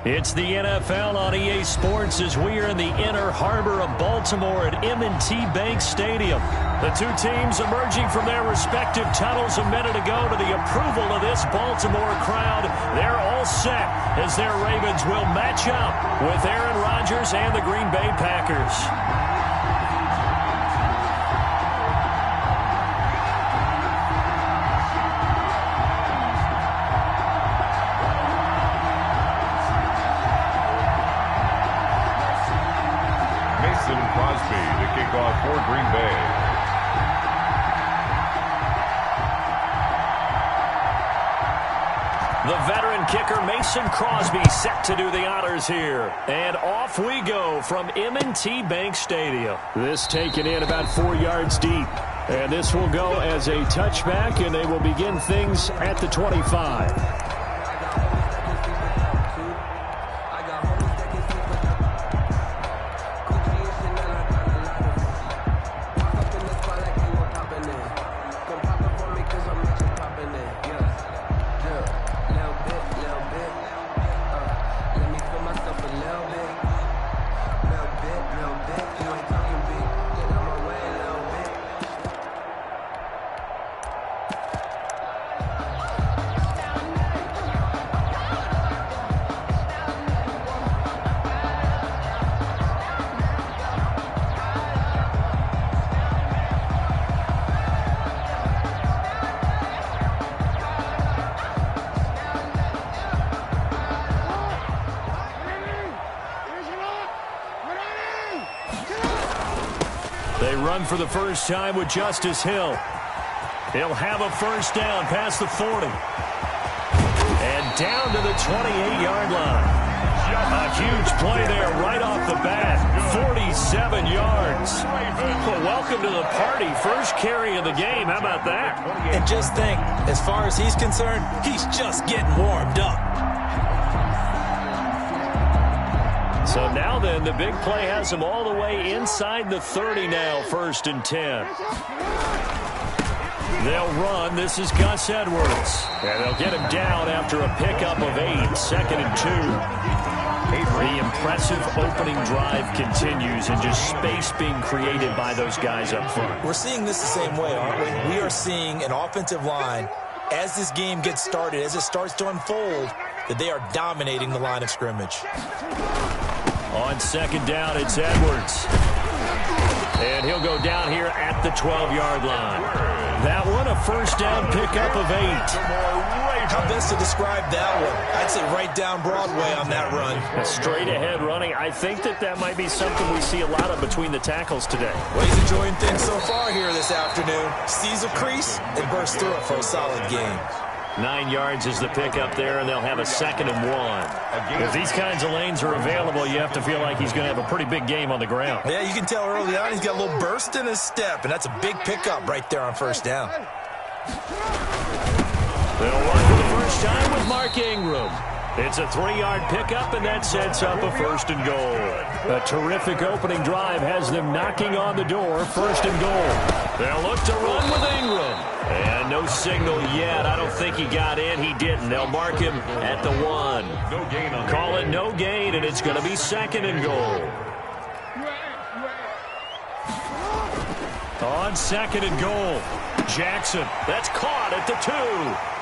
It's the NFL on EA Sports as we are in the inner harbor of Baltimore at M&T Bank Stadium. The two teams emerging from their respective tunnels a minute ago to the approval of this Baltimore crowd. They're all set as their Ravens will match up with Aaron Rodgers and the Green Bay Packers. Crosby to kick off for Green Bay. The veteran kicker Mason Crosby set to do the honors here. And off we go from M&T Bank Stadium. This taken in about 4 yards deep. And this will go as a touchback, and they will begin things at the 25. They run for the first time with Justice Hill. He'll have a first down past the 40. And down to the 28-yard line. A huge play there right off the bat. 47 yards. Well, welcome to the party. First carry of the game. How about that? And just think, as far as he's concerned, he's just getting warmed up. So now then, the big play has him all the way inside the 30 now, 1st and 10. They'll run. This is Gus Edwards. And they'll get him down after a pickup of 8, 2nd and 2. The impressive opening drive continues and just space being created by those guys up front. We're seeing this the same way, aren't we? We are seeing an offensive line, as this game gets started, as it starts to unfold, that they are dominating the line of scrimmage. On 2nd down, it's Edwards. And he'll go down here at the 12-yard line. That one, a first down pickup of 8. How best to describe that one? I'd say right down Broadway on that run. A straight-ahead running. I think that might be something we see a lot of between the tackles today. Well, he's enjoying things so far here this afternoon. Sees a crease and bursts through it for a solid game. 9 yards is the pickup there, and they'll have a 2nd and 1. If these kinds of lanes are available, you have to feel like he's going to have a pretty big game on the ground. Yeah, you can tell early on he's got a little burst in his step, and that's a big pickup right there on first down. They'll run for the first time with Mark Ingram. It's a 3-yard pickup, and that sets up a 1st and goal. A terrific opening drive has them knocking on the door, 1st and goal. They'll look to run with Ingram. And no signal yet. I don't think he got in. He didn't. They'll mark him at the 1. No gain on Call it no gain, and it's going to be 2nd and goal. On 2nd and goal, Jackson. That's caught at the 2.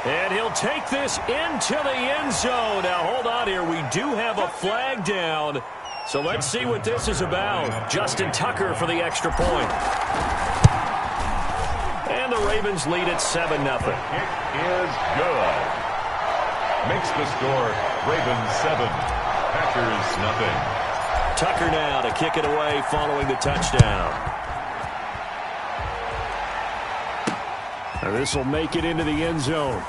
And he'll take this into the end zone. Now, hold on here. We do have a flag down. So let's see what this is about. Justin Tucker for the extra point. And the Ravens lead at 7-0. Kick is good. Makes the score Ravens 7, Packers nothing. Tucker now to kick it away following the touchdown. This will make it into the end zone.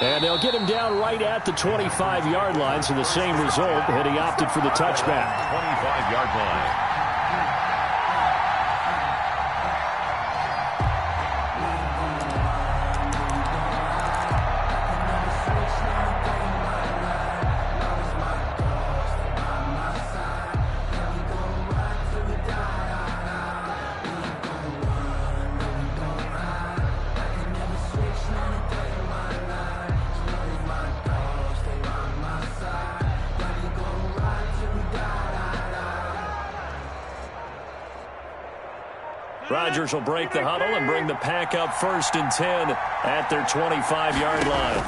And they'll get him down right at the 25-yard line, so the same result, had he opted for the touchback. 25-yard line. Rodgers will break the huddle and bring the pack up 1st and 10 at their 25-yard line.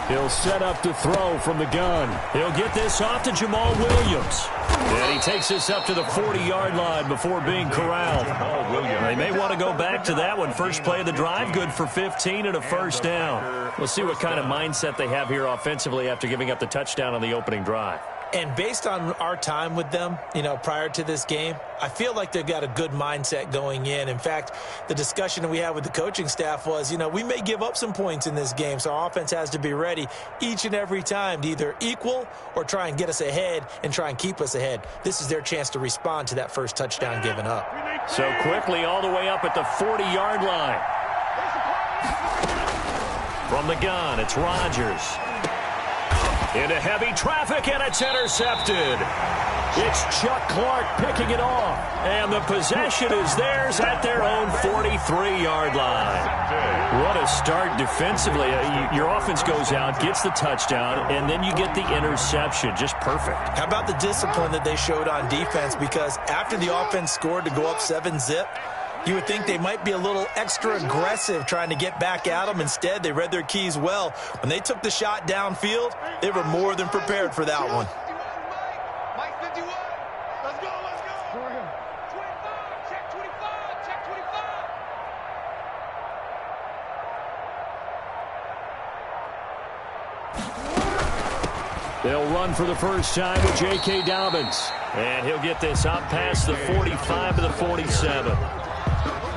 He'll set up to throw from the gun. He'll get this off to Jamal Williams. And he takes this up to the 40-yard line before being corralled. They may want to go back to that one. First play of the drive, good for 15 and a first down. We'll see what kind of mindset they have here offensively after giving up the touchdown on the opening drive. And based on our time with them, prior to this game, I feel like they've got a good mindset going in. In fact, the discussion that we had with the coaching staff was, we may give up some points in this game, so our offense has to be ready each and every time to either equal or try and get us ahead and try and keep us ahead. This is their chance to respond to that first touchdown given up. So quickly all the way up at the 40-yard line. From the gun, it's Rodgers. Into heavy traffic, and it's intercepted. It's Chuck Clark picking it off. And the possession is theirs at their own 43-yard line. What a start defensively. Your offense goes out, gets the touchdown, and then you get the interception. Just perfect. How about the discipline that they showed on defense? Because after the offense scored to go up 7-zip, you would think they might be a little extra aggressive trying to get back at them. Instead, they read their keys well. When they took the shot downfield, they were more than prepared for that one. Mike 51. Let's go, let's go. 25, check 25, check 25. They'll run for the first time with J.K. Dobbins. And he'll get this up past the 45 to the 47.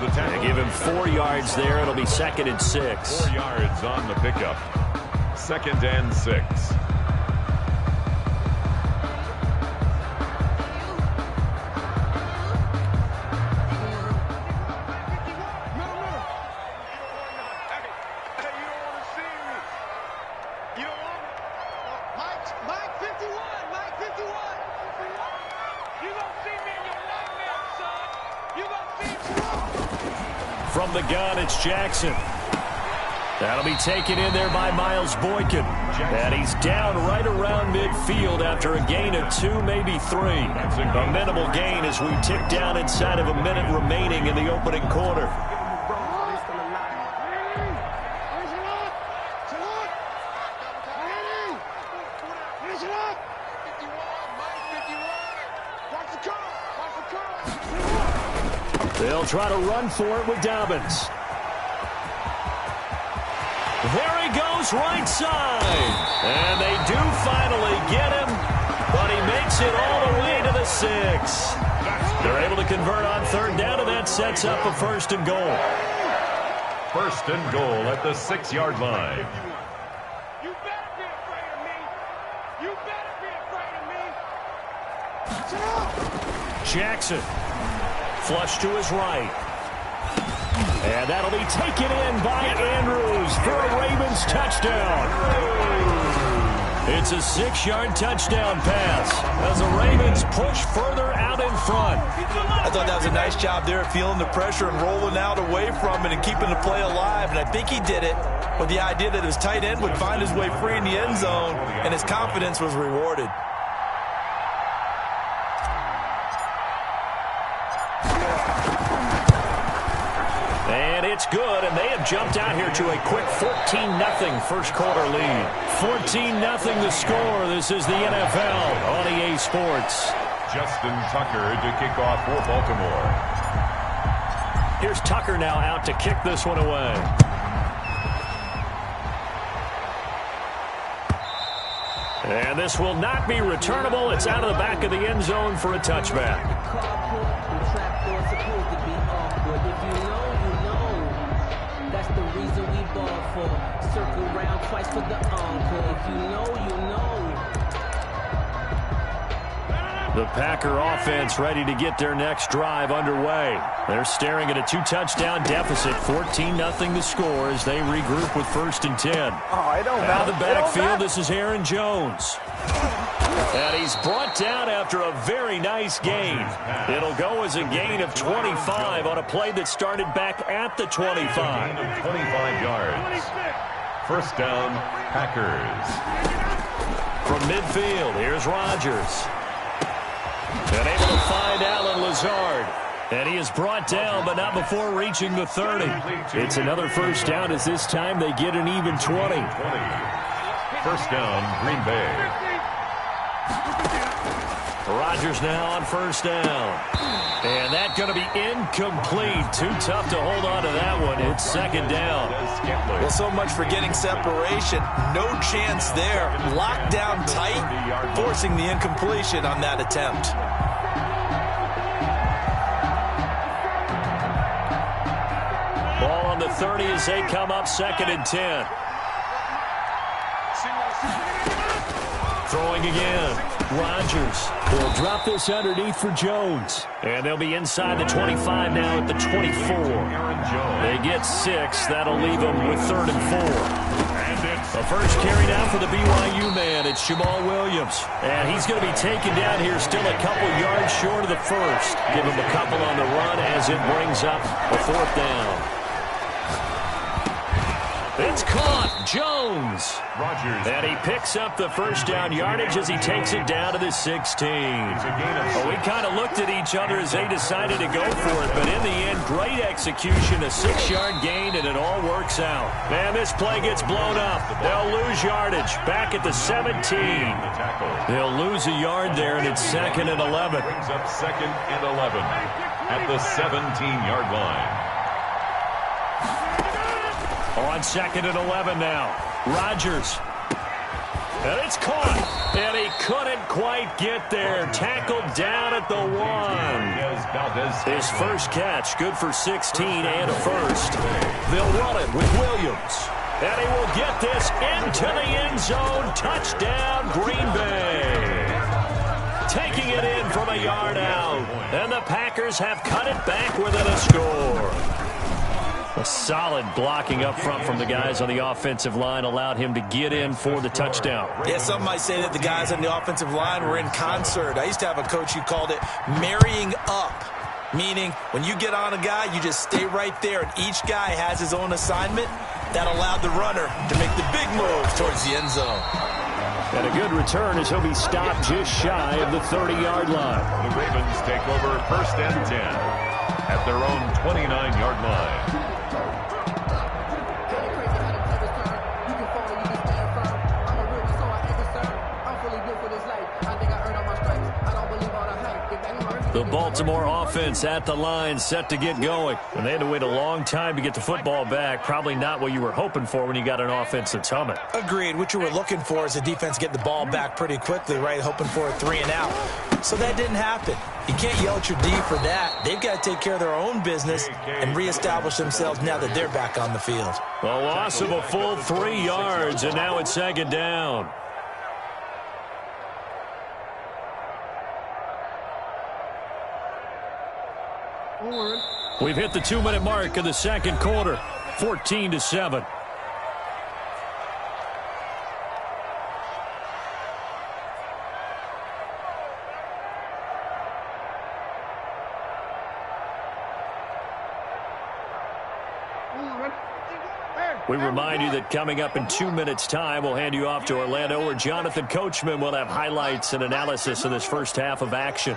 They give him 4 yards there. It'll be 2nd and 6. 4 yards on the pickup. 2nd and 6. From the gun, it's Jackson. That'll be taken in there by Miles Boykin. And he's down right around midfield after a gain of 2, maybe 3. A minimal gain as we tick down inside of a minute remaining in the opening quarter. They'll try to run for it with Dobbins. There he goes, right side. And they do finally get him, but he makes it all the way to the 6. They're able to convert on 3rd down, and that sets up a 1st and goal. 1st and goal at the 6-yard line. You better be afraid of me. You better be afraid of me. Jackson. Flush to his right. And that'll be taken in by Andrews for a Ravens touchdown. It's a 6-yard touchdown pass as the Ravens push further out in front. I thought that was a nice job there, feeling the pressure and rolling out away from it and keeping the play alive. And I think he did it with the idea that his tight end would find his way free in the end zone, and his confidence was rewarded. And it's good, and they have jumped out here to a quick 14-0 first quarter lead. 14-0 the score. This is the NFL on EA Sports. Justin Tucker to kick off for Baltimore. Here's Tucker now out to kick this one away. And this will not be returnable. It's out of the back of the end zone for a touchback. Circle round twice for the encore. If you know, you know. The Packer offense ready to get their next drive underway. They're staring at a 2-touchdown deficit. 14-0 the score as they regroup with 1st and 10. Out of the backfield, this is Aaron Jones. And he's brought down after a very nice gain. It'll go as a gain of 25 on a play that started back at the 25. 25 yards. 1st down, Packers. From midfield, here's Rodgers. And able to find Allen Lazard. And he is brought down, but not before reaching the 30. It's another first down as this time they get an even 20. First down, Green Bay. Rodgers now on first down. And that's going to be incomplete. Too tough to hold on to that one. It's second down. Well, so much for getting separation. No chance there. Locked down tight, forcing the incompletion on that attempt. Ball on the 30 as they come up second and 10. Throwing again. Rodgers will drop this underneath for Jones. And they'll be inside the 25 now at the 24. They get 6. That'll leave them with 3rd and 4. The first carry down for the BYU man. It's Jamal Williams. And he's going to be taken down here still a couple yards short of the first. Give him a couple on the run as it brings up a 4th down. It's caught. Jones. Rodgers. And he picks up the first down yardage as he takes it down to the 16. Well, we kind of looked at each other as they decided to go for it, but in the end, great execution, a 6-yard gain, and it all works out. Man, this play gets blown up. They'll lose yardage. Back at the 17. They'll lose a yard there, and it's 2nd and 11. Brings up 2nd and 11 at the 17-yard line. On 2nd and 11 now. Rodgers. And it's caught. And he couldn't quite get there. Tackled down at the 1. His first catch, good for 16 and a first. They'll run it with Williams. And he will get this into the end zone. Touchdown, Green Bay. Taking it in from a yard out. And the Packers have cut it back within a score. A solid blocking up front from the guys on the offensive line allowed him to get in for the touchdown. Yeah, some might say that the guys on the offensive line were in concert. I used to have a coach who called it marrying up, meaning when you get on a guy, you just stay right there, and each guy has his own assignment. That allowed the runner to make the big move towards the end zone. And a good return as he'll be stopped just shy of the 30-yard line. The Ravens take over 1st and 10 at their own 29-yard line. The Baltimore offense at the line, set to get going. And they had to wait a long time to get the football back. Probably not what you were hoping for when you got an offense that's humming. Agreed. What you were looking for is the defense get the ball back pretty quickly, right? Hoping for a 3 and out. So that didn't happen. You can't yell at your D for that. They've got to take care of their own business and reestablish themselves now that they're back on the field. A loss of a full 3 yards, and now it's 2nd down. We've hit the 2-minute mark of the second quarter, 14-7. We remind you that coming up in 2 minutes' time, we'll hand you off to Orlando, where Jonathan Coachman will have highlights and analysis of this first half of action.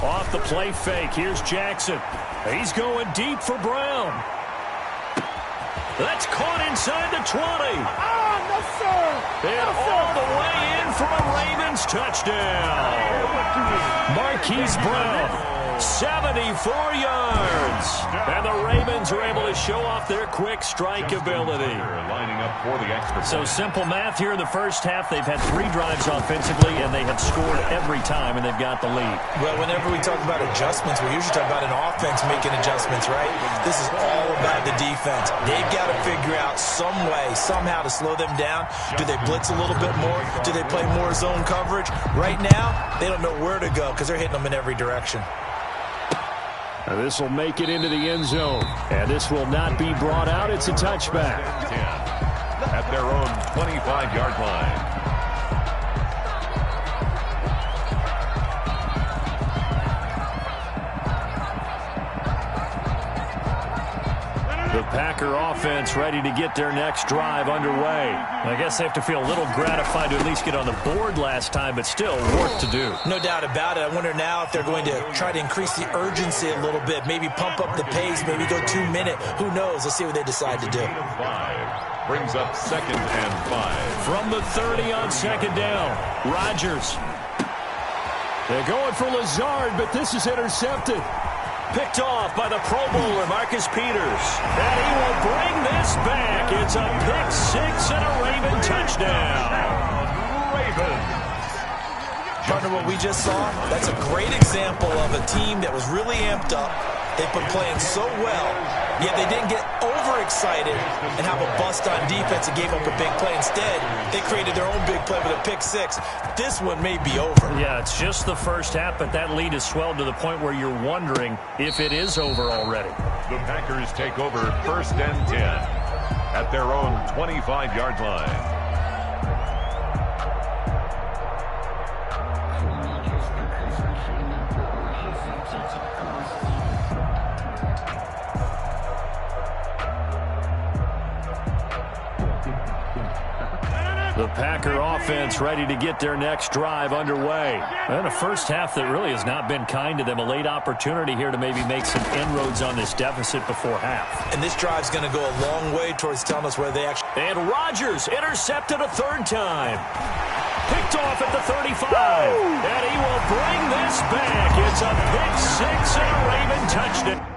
Off the play fake, here's Jackson. He's going deep for Brown. That's caught inside the 20. No, sir. And all the way in for a Ravens touchdown. Marquise Brown, 74 yards. And the Ravens are able to show off their quick strike ability. Lining up for the extra So simple math here in the first half. They've had 3 drives offensively, and they have scored every time, and they've got the lead. Well, whenever we talk about adjustments, we usually talk about an offense making adjustments, right? This is all about the defense. They've got to figure out some way, somehow to slow them down. Do they blitz a little bit more? Do they play more zone coverage? Right now, they don't know where to go because they're hitting them in every direction. Now this will make it into the end zone, and this will not be brought out. It's a touchback. 10 at their own 25-yard line. The Packer offense ready to get their next drive underway. I guess they have to feel a little gratified to at least get on the board last time, but still work to do. No doubt about it. I wonder now if they're going to try to increase the urgency a little bit, maybe pump up the pace, maybe go 2 minute. Who knows? Let's see what they decide to do. 5 brings up 2nd and 5. From the 30 on 2nd down, Rodgers. They're going for Lazard, but this is intercepted. Picked off by the Pro Bowler, Marcus Peters. And he will bring this back. It's a pick 6 and a Raven touchdown. Ravens. Partner, what we just saw, that's a great example of a team that was really amped up. They've been playing so well, yet they didn't get overexcited and have a bust on defense and gave up a big play. Instead, they created their own big play with a pick 6. This one may be over. Yeah, it's just the first half, but that lead has swelled to the point where you're wondering if it is over already. The Packers take over 1st and 10 at their own 25-yard line. The Packer offense ready to get their next drive underway. And a first half that really has not been kind to them. A late opportunity here to maybe make some inroads on this deficit before half. And this drive's going to go a long way towards telling us where they actually... And Rodgers intercepted a 3rd time. Picked off at the 35. And he will bring this back. It's a pick 6 and a Raven touchdown.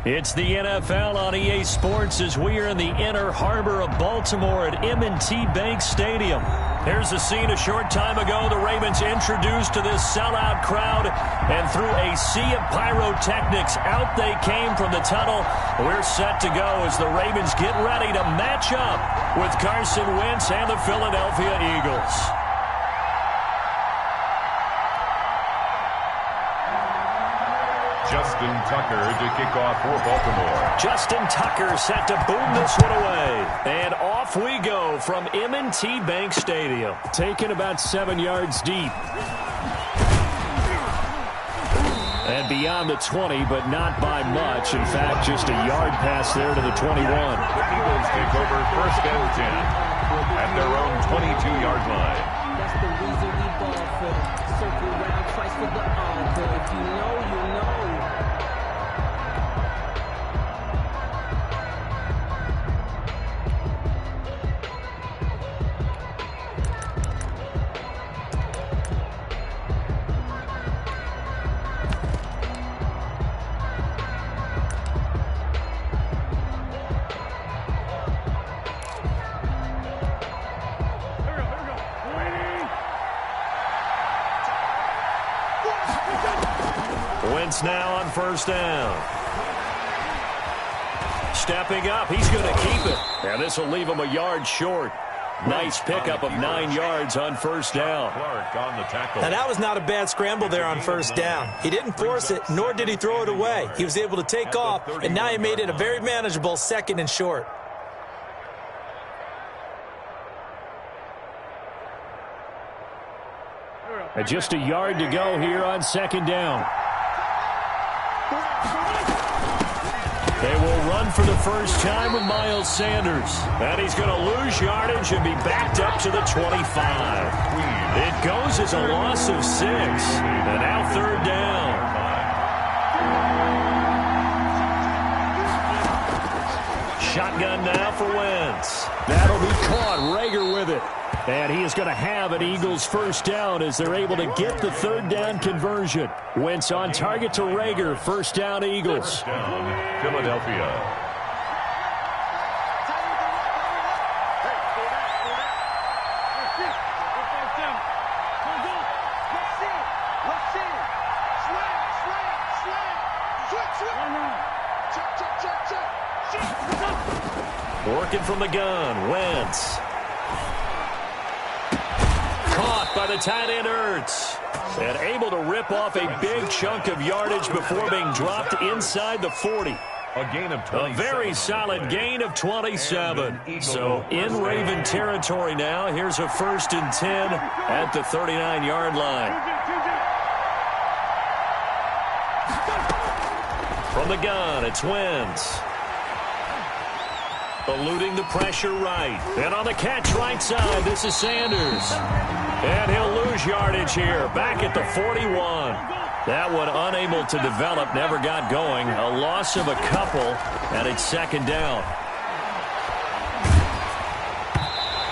It's the NFL on EA Sports as we are in the inner harbor of Baltimore at M&T Bank Stadium. Here's a scene a short time ago. The Ravens introduced to this sellout crowd, and through a sea of pyrotechnics, out they came from the tunnel. We're set to go as the Ravens get ready to match up with Carson Wentz and the Philadelphia Eagles. Justin Tucker to kick off for Baltimore. Justin Tucker set to boom this one away. And off we go from M&T Bank Stadium. Taken about 7 yards deep. And beyond the 20, but not by much. In fact, just a yard pass there to the 21. The Eagles take over first and 10 at their own 22-yard line. That's the reason we ball for. Circle round twice for the encore. If you know, you know. Wentz now on first down. Stepping up, he's going to keep it. And this will leave him a yard short. Nice pickup of 9 yards on first down. Clark on the tackle. Now, that was not a bad scramble there on first down. He didn't force it, nor did he throw it away. He was able to take off, and now he made it a very manageable second and short. And just a yard to go here on second down. They will run for the first time with Miles Sanders. And he's going to lose yardage and be backed up to the 25. It goes as a loss of 6. And now third down. Shotgun now for Wentz. That'll be caught. Rager with it. And he is going to have an Eagles first down as they're able to get the third down conversion. Wentz on target to Rager. First down, Eagles. First down, Philadelphia. Working from the gun, Wentz. Caught by the tight end, Ertz. And able to rip off a big chunk of yardage before being dropped inside the 40. A gain of 27. A very solid gain of 27. So in Raven territory now. Here's a first and 10 at the 39-yard line. From the gun, it's Wentz. Eluding the pressure right. And on the catch right side, this is Sanders. And he'll lose yardage here, back at the 41. That one unable to develop, never got going. A loss of a couple, and it's second down.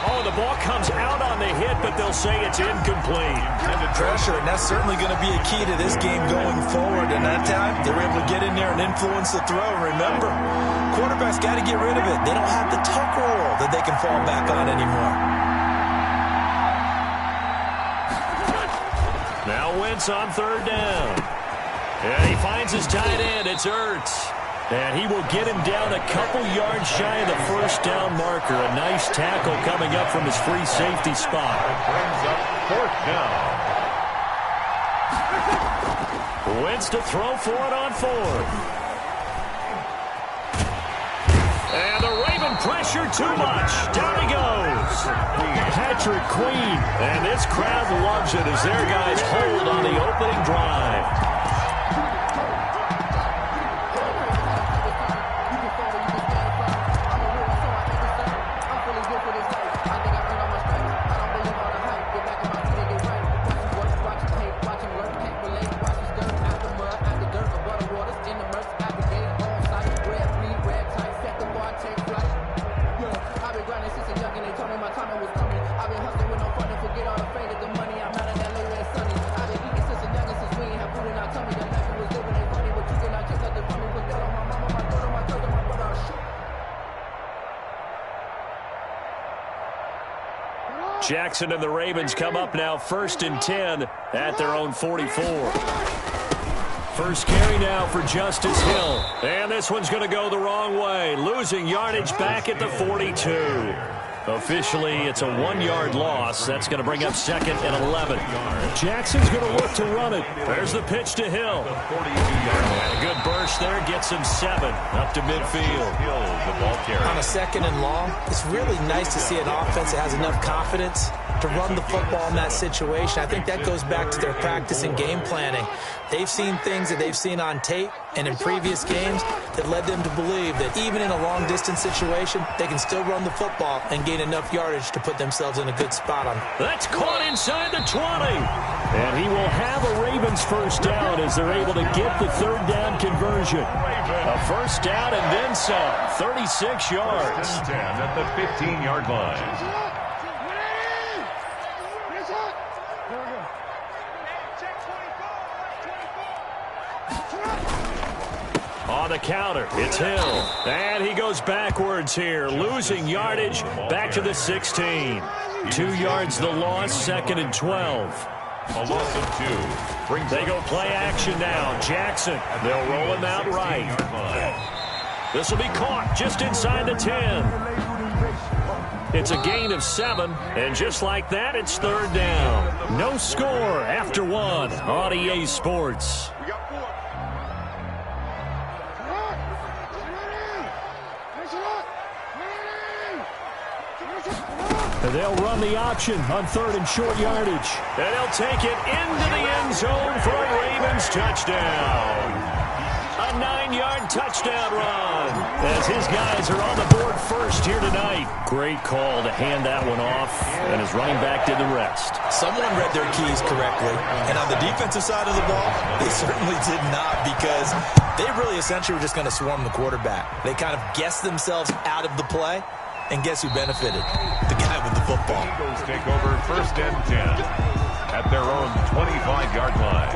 Oh, the ball comes out on the hit, but they'll say it's incomplete. Pressure, and that's certainly going to be a key to this game going forward. And that time, they were able to get in there and influence the throw. Remember, quarterbacks got to get rid of it. They don't have the tuck rule that they can fall back on anymore. Now Wentz on third down. And he finds his tight end. It's Ertz. And he will get him down a couple yards shy of the first down marker. A nice tackle coming up from his free safety spot. Brings up fourth down. Wentz to throw for it on fourth. And the Raven pressure too much. Down he goes. Patrick Queen. And this crowd loves it as their guys hold on the opening drive. I've been hustling with no fun and forget all the fame that the money I'm out of that way where it's sunny. I've been eating since a youngin' since we ain't Jackson and the Ravens come up now 1st and 10 at their own 44. First carry now for Justice Hill. And this one's going to go the wrong way. Losing yardage back at the 42. Officially, it's a 1-yard loss. That's going to bring up 2nd and 11. Jackson's going to look to run it. There's the pitch to Hill. And a good burst there. Gets him 7 up to midfield. On a 2nd and long, it's really nice to see an offense that has enough confidence to run the football in that situation. I think that goes back to their practice and game planning. They've seen things that they've seen on tape and in previous games that led them to believe that even in a long-distance situation, they can still run the football and gain enough yardage to put themselves in a good spot on. That's caught inside the 20. And he will have a Ravens first down as they're able to get the 3rd down conversion. A first down and then some. 36 yards. 10 at the 15-yard line. On the counter, it's Hill. And he goes backwards here, losing yardage back to the 16. 2 yards the loss, 2nd and 12. A loss of 2. They go play action now. Jackson, they'll roll him out right. This will be caught just inside the 10. It's a gain of 7, and just like that, it's 3rd down. No score after 1 on EA Sports. And they'll run the option on 3rd and short yardage. And they'll take it into the end zone for a Ravens touchdown. A 9-yard touchdown run as his guys are on the board first here tonight. Great call to hand that one off, and his running back did the rest. Someone read their keys correctly, and on the defensive side of the ball, they certainly did not, because they really essentially were just going to swarm the quarterback. They kind of guessed themselves out of the play. And guess who benefited? The guy with the football. Eagles take over 1st and 10 at their own 25-yard line.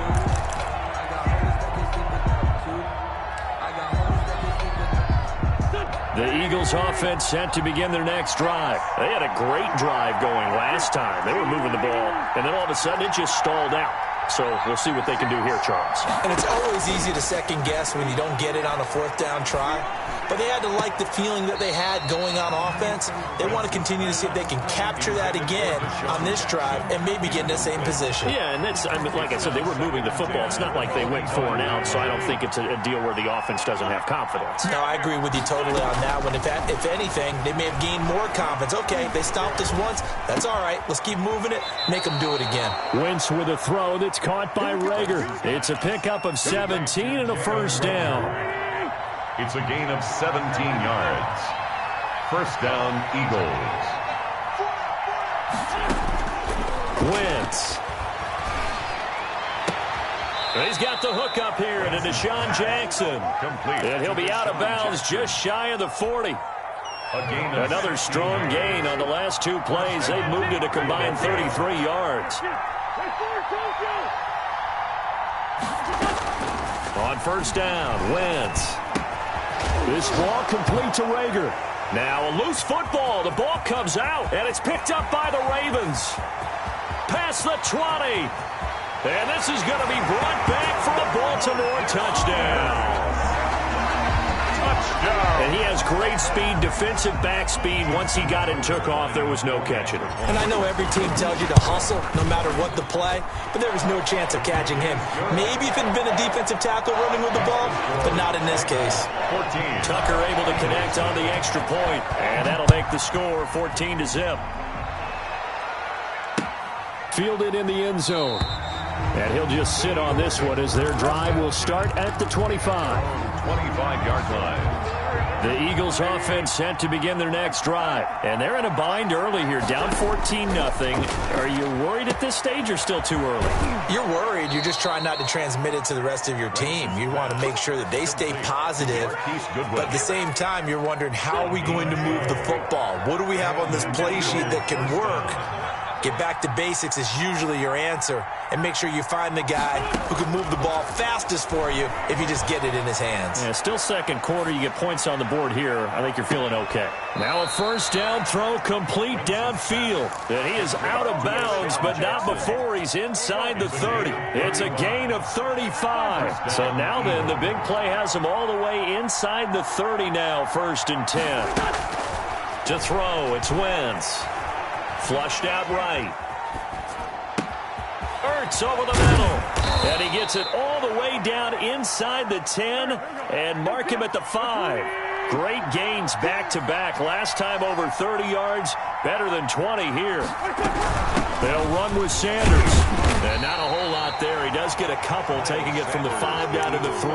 The Eagles offense set to begin their next drive. They had a great drive going last time. They were moving the ball, and then all of a sudden it just stalled out. So we'll see what they can do here, Charles. And it's always easy to second guess when you don't get it on a 4th down try. But they had to like the feeling that they had going on offense. They want to continue to see if they can capture that again on this drive and maybe get in the same position. Yeah, and that's, I mean, like I said, they were moving the football. It's not like they went 4 and out, so I don't think it's a deal where the offense doesn't have confidence. No, I agree with you totally on that one. If anything, they may have gained more confidence. Okay, they stopped us once. That's all right. Let's keep moving it. Make them do it again. Wentz with a throw that's caught by Rager. It's a pickup of 17 and a first down. It's a gain of 17 yards. First down, Eagles. Wentz. He's got the hook up here to Deshaun Jackson. Complete. And he'll be out of bounds just shy of the 40. Another strong gain on the last 2 plays. They've moved it a combined 33 yards. On first down, Wentz. This ball complete to Rager. Now a loose football. The ball comes out, and it's picked up by the Ravens. Past the 20. And this is going to be brought back for a Baltimore touchdown. And he has great speed, defensive back speed. Once he got and took off, there was no catching him. And I know every team tells you to hustle no matter what the play, but there was no chance of catching him. Maybe if it had been a defensive tackle running with the ball, but not in this case. 14. Tucker able to connect on the extra point, and that'll make the score 14-0. Fielded in the end zone. And he'll just sit on this one as their drive will start at the 25. 25-yard line. The Eagles offense set to begin their next drive. And they're in a bind early here, down 14-0. Are you worried at this stage or still too early? You're worried. You're just trying not to transmit it to the rest of your team. You want to make sure that they stay positive. But at the same time, you're wondering, how are we going to move the football? What do we have on this play sheet that can work Get back to basics is usually your answer, and make sure you find the guy who can move the ball fastest for you if you just get it in his hands. Yeah, still second quarter. You get points on the board here. I think you're feeling okay. Now a first down throw complete downfield. And he is out of bounds, but not before he's inside the 30. It's a gain of 35. So now then, the big play has him all the way inside the 30 now, 1st and 10. To throw, it's Wentz. Flushed out right. Ertz over the middle. And he gets it all the way down inside the 10 and mark him at the 5. Great gains back-to-back. Last time over 30 yards, better than 20 here. They'll run with Sanders. And not a whole lot there. He does get a couple, taking it from the 5 down to the 3.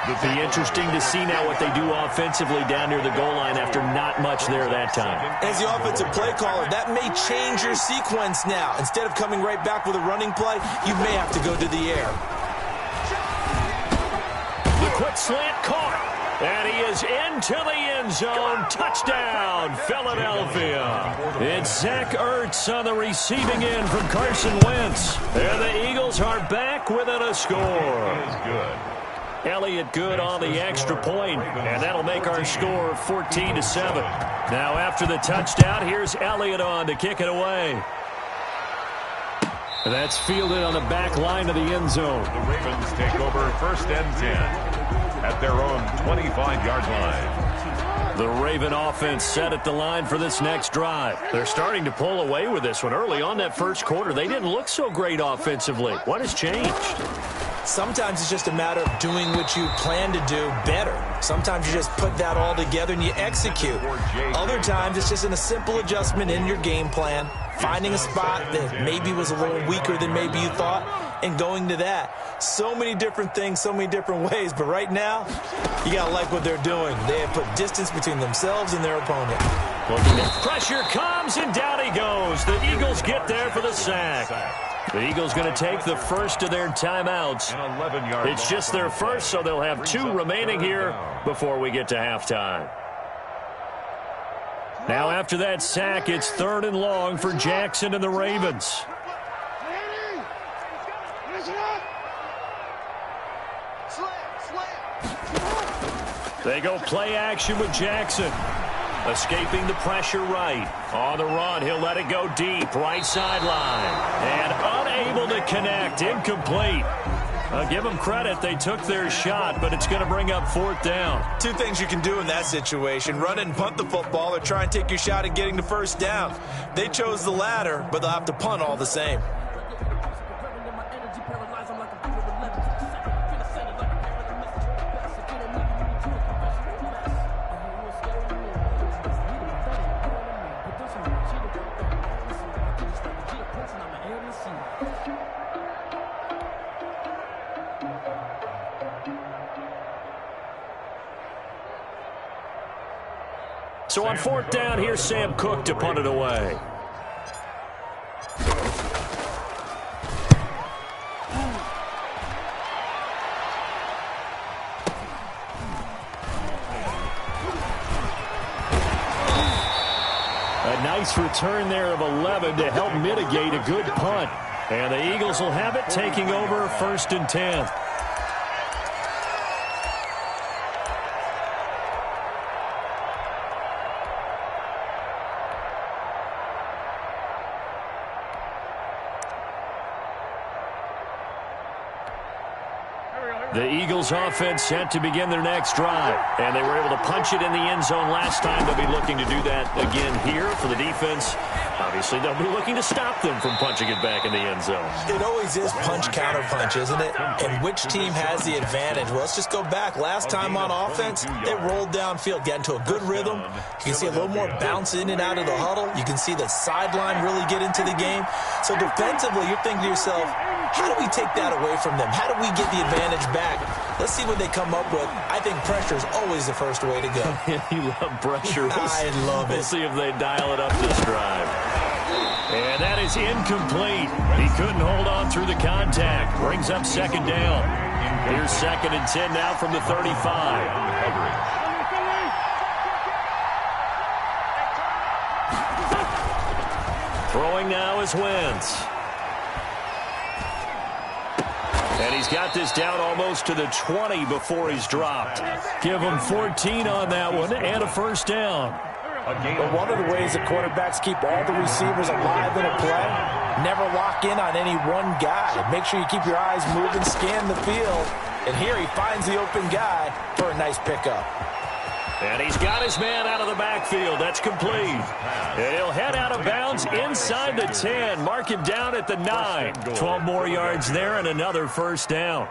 It'll be interesting to see now what they do offensively down near the goal line after not much there that time. As the offensive play caller, that may change your sequence now. Instead of coming right back with a running play, you may have to go to the air. The quick slant caught. And he is into the end zone. Touchdown, Philadelphia. It's Zach Ertz on the receiving end from Carson Wentz. And the Eagles are back within a score. Good. Elliott good on the extra point, and that'll make our score 14-7. Now after the touchdown, here's Elliott on to kick it away. That's fielded on the back line of the end zone. The Ravens take over 1st and 10 at their own 25-yard line. The Raven offense set at the line for this next drive. They're starting to pull away with this one. Early on that first quarter, they didn't look so great offensively. What has changed? Sometimes it's just a matter of doing what you plan to do better. Sometimes you just put that all together and you execute. Other times it's just a simple adjustment in your game plan, finding a spot that maybe was a little weaker than maybe you thought, and going to that. So many different things, so many different ways, but right now, you got to like what they're doing. They have put distance between themselves and their opponent. Pressure comes, and down he goes. The Eagles get there for the sack. The Eagles going to take the first of their timeouts. It's just their first, so they'll have 2 remaining here before we get to halftime. Now after that sack, it's 3rd and long for Jackson and the Ravens. They go play action with Jackson. Escaping the pressure right. On the run, he'll let it go deep. Right sideline. And unable to connect. Incomplete. I'll give them credit. They took their shot, but it's going to bring up 4th down. 2 things you can do in that situation. Run and punt the football or try and take your shot at getting the first down. They chose the latter, but they'll have to punt all the same. So on 4th down, here's Sam Cook to punt it away. A nice return there of 11 to help mitigate a good punt. And the Eagles will have it, taking over 1st and 10. The Eagles offense set to begin their next drive. And they were able to punch it in the end zone last time. They'll be looking to do that again here for the defense. Obviously, they'll be looking to stop them from punching it back in the end zone. It always is punch-counter-punch, isn't it? And which team has the advantage? Well, let's just go back. Last time on offense, they rolled downfield, got into a good rhythm. You can see a little more bounce in and out of the huddle. You can see the sideline really get into the game. So defensively, you're thinking to yourself, how do we take that away from them? How do we get the advantage back? Let's see what they come up with. I think pressure is always the first way to go. You love pressure. I love it. We'll see if they dial it up this drive. And that is incomplete. He couldn't hold on through the contact. Brings up 2nd down. Here's 2nd and 10 now from the 35. Throwing now is Wentz. And he's got this down almost to the 20 before he's dropped. Give him 14 on that one and a first down. But one of the ways the quarterbacks keep all the receivers alive in a play, never lock in on any one guy. Make sure you keep your eyes moving, scan the field. And here he finds the open guy for a nice pickup. And he's got his man out of the backfield. That's complete. And he'll head out of bounds inside the 10. Mark him down at the 9. 12 more yards there and another first down.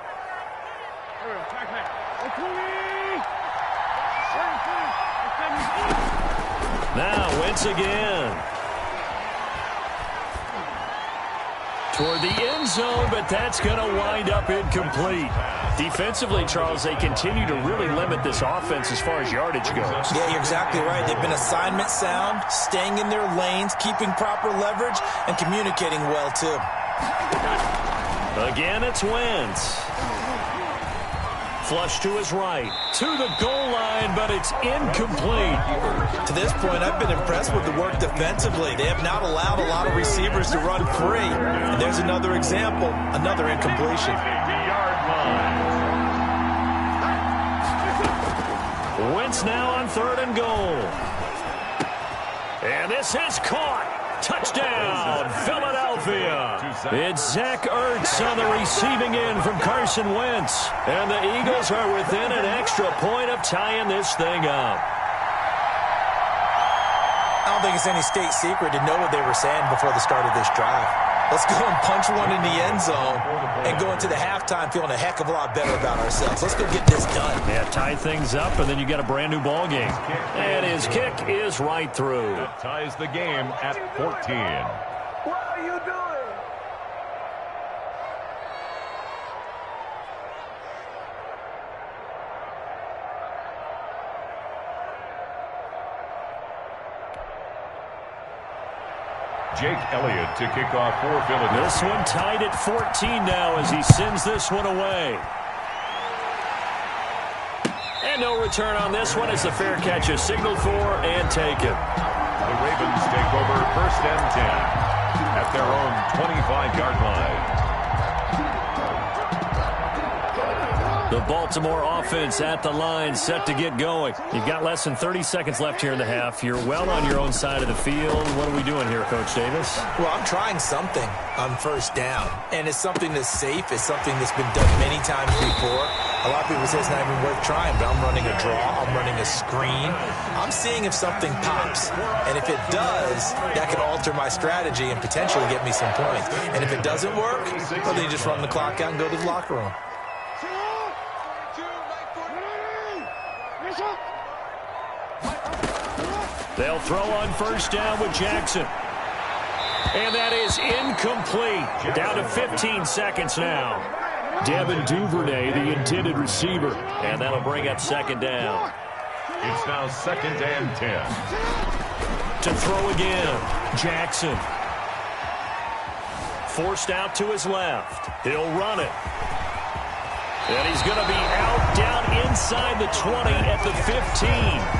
Now Wentz again. Toward the end zone, but that's going to wind up incomplete. Defensively, Charles, they continue to really limit this offense as far as yardage goes. Yeah, you're exactly right. They've been assignment sound, staying in their lanes, keeping proper leverage, and communicating well, too. Again, it's Wentz. Flush to his right, to the goal line, but it's incomplete. To this point, I've been impressed with the work defensively. They have not allowed a lot of receivers to run free. And there's another example, another incompletion. Wentz now on 3rd and goal. And this is caught. Touchdown, Philadelphia. It's Zach Ertz on the receiving end from Carson Wentz. And the Eagles are within an extra point of tying this thing up. I don't think it's any state secret to know what they were saying before the start of this drive. Let's go and punch one in the end zone and go into the halftime feeling a heck of a lot better about ourselves. Let's go get this done. Yeah, tie things up, and then you get a brand-new ball game. And his kick is right through. That ties the game at 14. What are you doing? Jake Elliott to kick off for Philadelphia. This one tied at 14 now as he sends this one away. And no return on this one as the fair catch is signaled for and taken. The Ravens take over 1st and 10 at their own 25-yard line. The Baltimore offense at the line, set to get going. You've got less than 30 seconds left here in the half. You're well on your own side of the field. What are we doing here, Coach Davis? Well, I'm trying something on 1st down, and it's something that's safe. It's something that's been done many times before. A lot of people say it's not even worth trying, but I'm running a draw. I'm running a screen. I'm seeing if something pops, and if it does, that could alter my strategy and potentially get me some points. And if it doesn't work, well, then you just run the clock out and go to the locker room. They'll throw on 1st down with Jackson. And that is incomplete. Down to 15 seconds now. Devin Duvernay, the intended receiver. And that'll bring up 2nd down. It's now 2nd and 10. To throw again, Jackson. Forced out to his left. He'll run it. And he's going to be out down inside the 20 at the 15.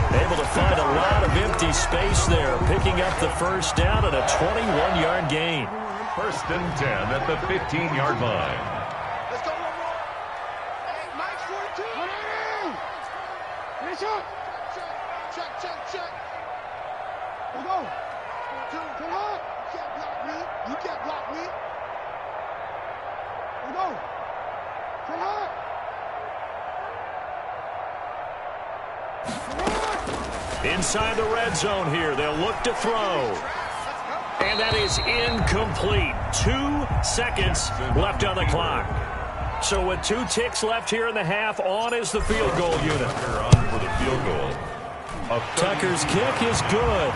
Able to find a lot of empty space there, picking up the 1st down and a 21-yard gain. 1st and 10 at the 15-yard line. Let's go, one more. Hey, Mike 42. Finish up. Check. Let's go. 42. Come on. You can't block me. You can't block me. Let's go. Come on. Inside the red zone here, they'll look to throw. And that is incomplete. 2 seconds left on the clock. So with 2 ticks left here in the half, on is the field goal unit. On for the field goal. Tucker's kick is good.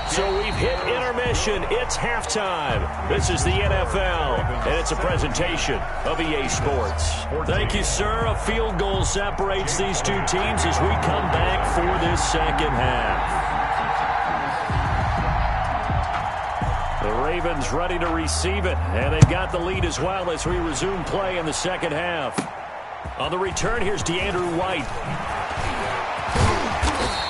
So we've hit intermission. It's halftime. This is the NFL, and it's a presentation of EA Sports. Thank you, sir. A field goal separates these two teams as we come back for this 2nd half. The Ravens ready to receive it, and they've got the lead as well as we resume play in the 2nd half. On the return, here's DeAndrew White.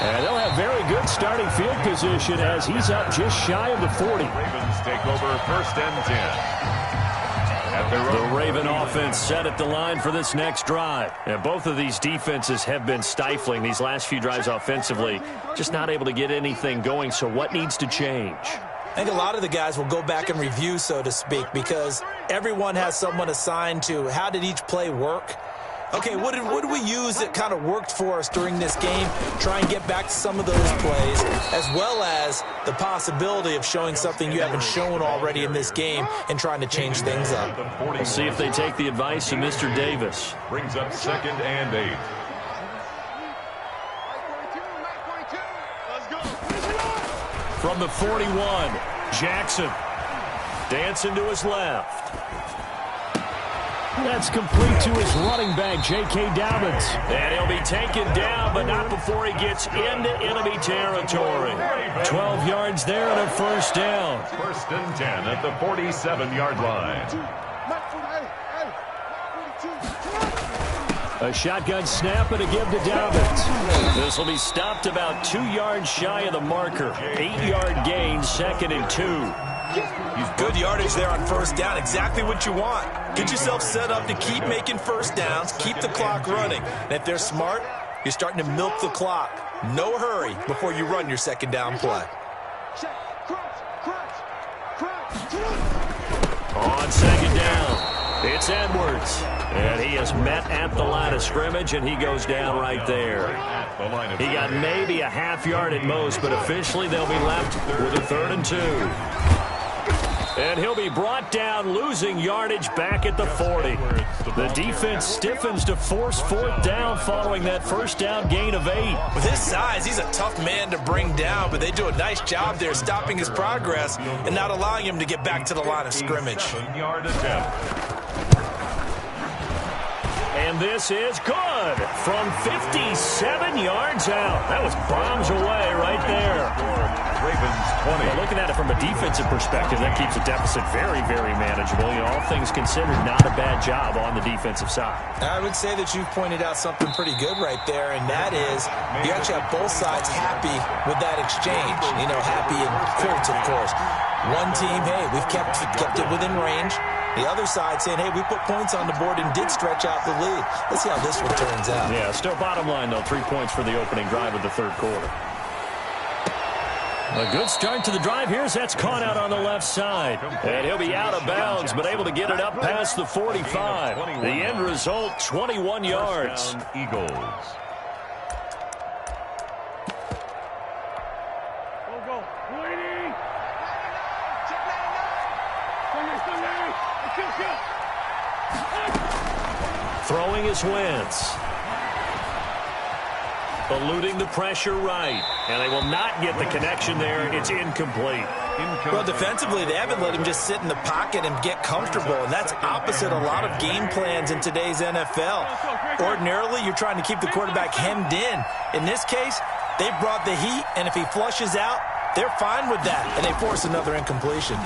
And they'll have very good starting field position as he's up just shy of the 40. Ravens take over first and 10. The Raven offense set at the line for this next drive. And both of these defenses have been stifling these last few drives offensively. Just not able to get anything going. So what needs to change? I think a lot of the guys will go back and review, so to speak, because everyone has someone assigned to how did each play work. Okay, what did we use that kind of worked for us during this game? Try and get back to some of those plays, as well as the possibility of showing something you haven't shown already in this game and trying to change things up. We'll see if they take the advice of Mr. Davis. Brings up 2nd and 8. From the 41, Jackson dancing to his left. That's complete to his running back, J.K. Dobbins. And he'll be taken down, but not before he gets into enemy territory. 12 yards there and a first down. First and 10 at the 47-yard line. A shotgun snap and a give to Dobbins. This will be stopped about 2 yards shy of the marker. 8-yard gain, 2nd and 2. Good yardage there on first down. Exactly what you want. Get yourself set up to keep making first downs, keep the clock running. And if they're smart, you're starting to milk the clock. No hurry before you run your second down play. On second down, it's Edwards. And he is met at the line of scrimmage, and he goes down right there. He got maybe a half yard at most, but officially they'll be left with a 3rd and 2. And he'll be brought down, losing yardage back at the 40. The defense stiffens to force 4th down following that first down gain of 8. With his size, he's a tough man to bring down, but they do a nice job there stopping his progress and not allowing him to get back to the line of scrimmage. 7-yard attempt. And this is good from 57 yards out. That was bombs away right there. Ravens 20. Well, looking at it from a defensive perspective, that keeps the deficit very, very manageable. You know, all things considered, not a bad job on the defensive side. I would say that you've pointed out something pretty good right there, and that is you actually have both sides happy with that exchange. You know, happy in quotes, of course. One team, hey, we've kept it within range. The other side saying, hey, we put points on the board and did stretch out the lead. Let's see how this one turns out. Yeah, still bottom line, though, 3 points for the opening drive of the 3rd quarter. A good start to the drive here as that's caught out on the left side. And he'll be out of bounds, but able to get it up past the 45. The end result, 21 yards. Eagles. Throwing is Wentz. Eluding the pressure right. And they will not get the connection there. It's incomplete. Well, defensively, they haven't let him just sit in the pocket and get comfortable, and that's opposite a lot of game plans in today's NFL. Ordinarily, you're trying to keep the quarterback hemmed in. In this case, they brought the heat, and if he flushes out, they're fine with that, and they force another incompletion.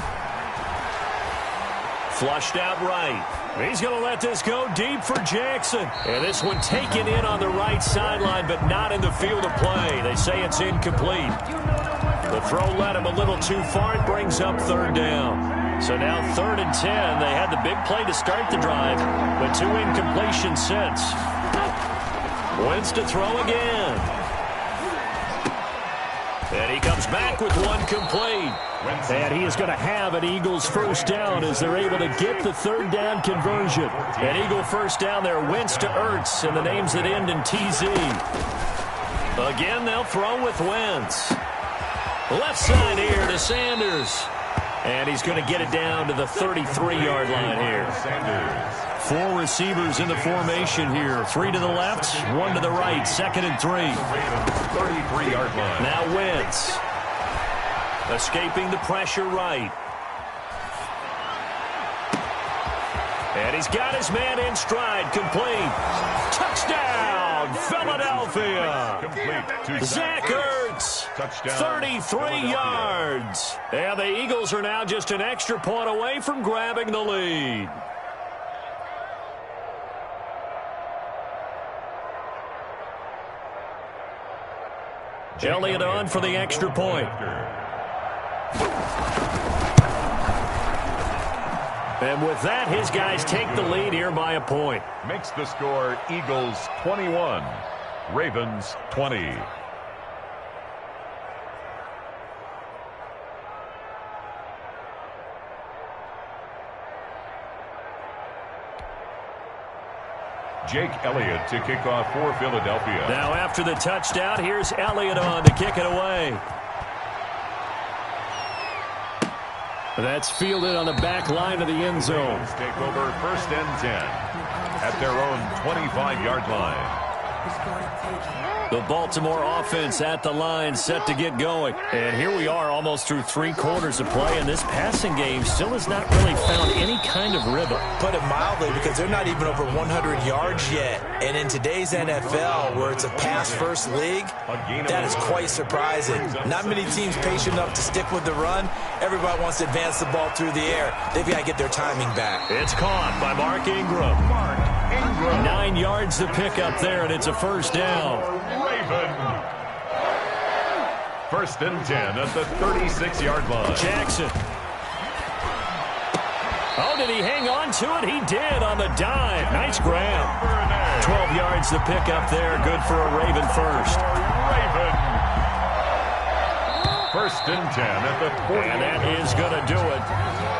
Flushed out right. He's going to let this go deep for Jackson. And this one taken in on the right sideline, but not in the field of play. They say it's incomplete. The throw led him a little too far. It brings up 3rd down. So now 3rd and 10. They had the big play to start the drive, but 2 incompletions since. Wentz to throw again. And he comes back with one complete. And he is going to have an Eagles first down as they're able to get the 3rd down conversion. An Eagle first down there, Wentz to Ertz, and the names that end in TZ. Again, they'll throw with Wentz. Left side here to Sanders. And he's going to get it down to the 33-yard line here. 4 receivers in the formation here. 3 to the left, 1 to the right. 2nd and 3. 33-yard line. Now Wentz. Escaping the pressure right. And he's got his man in stride. Complete. Touchdown, Philadelphia. Complete to Zach Ertz. Touchdown. 33 yards. And the Eagles are now just an extra point away from grabbing the lead. Elliott on for the extra point. And with that, his guys take the lead here by a point. Makes the score Eagles 21, Ravens 20. Jake Elliott to kick off for Philadelphia. Now after the touchdown, here's Elliott on to kick it away. That's fielded on the back line of the end zone. Take over 1st and 10 at their own 25-yard line. The Baltimore offense at the line, set to get going. And here we are almost through 3 quarters of play, and this passing game still has not really found any kind of rhythm. Put it mildly, because they're not even over 100 yards yet. And in today's NFL, where it's a pass-first league, that is quite surprising. Not many teams patient enough to stick with the run. Everybody wants to advance the ball through the air. They've got to get their timing back. It's caught by Mark Ingram. 9 yards to pick up there, and it's a first down. Raven. 1st and 10 at the 36-yard line. Jackson. Oh, did he hang on to it? He did on the dive. Nice grab. 12 yards to pick up there. Good for a Raven first. Raven. 1st and 10 at the 40. And that is going to do it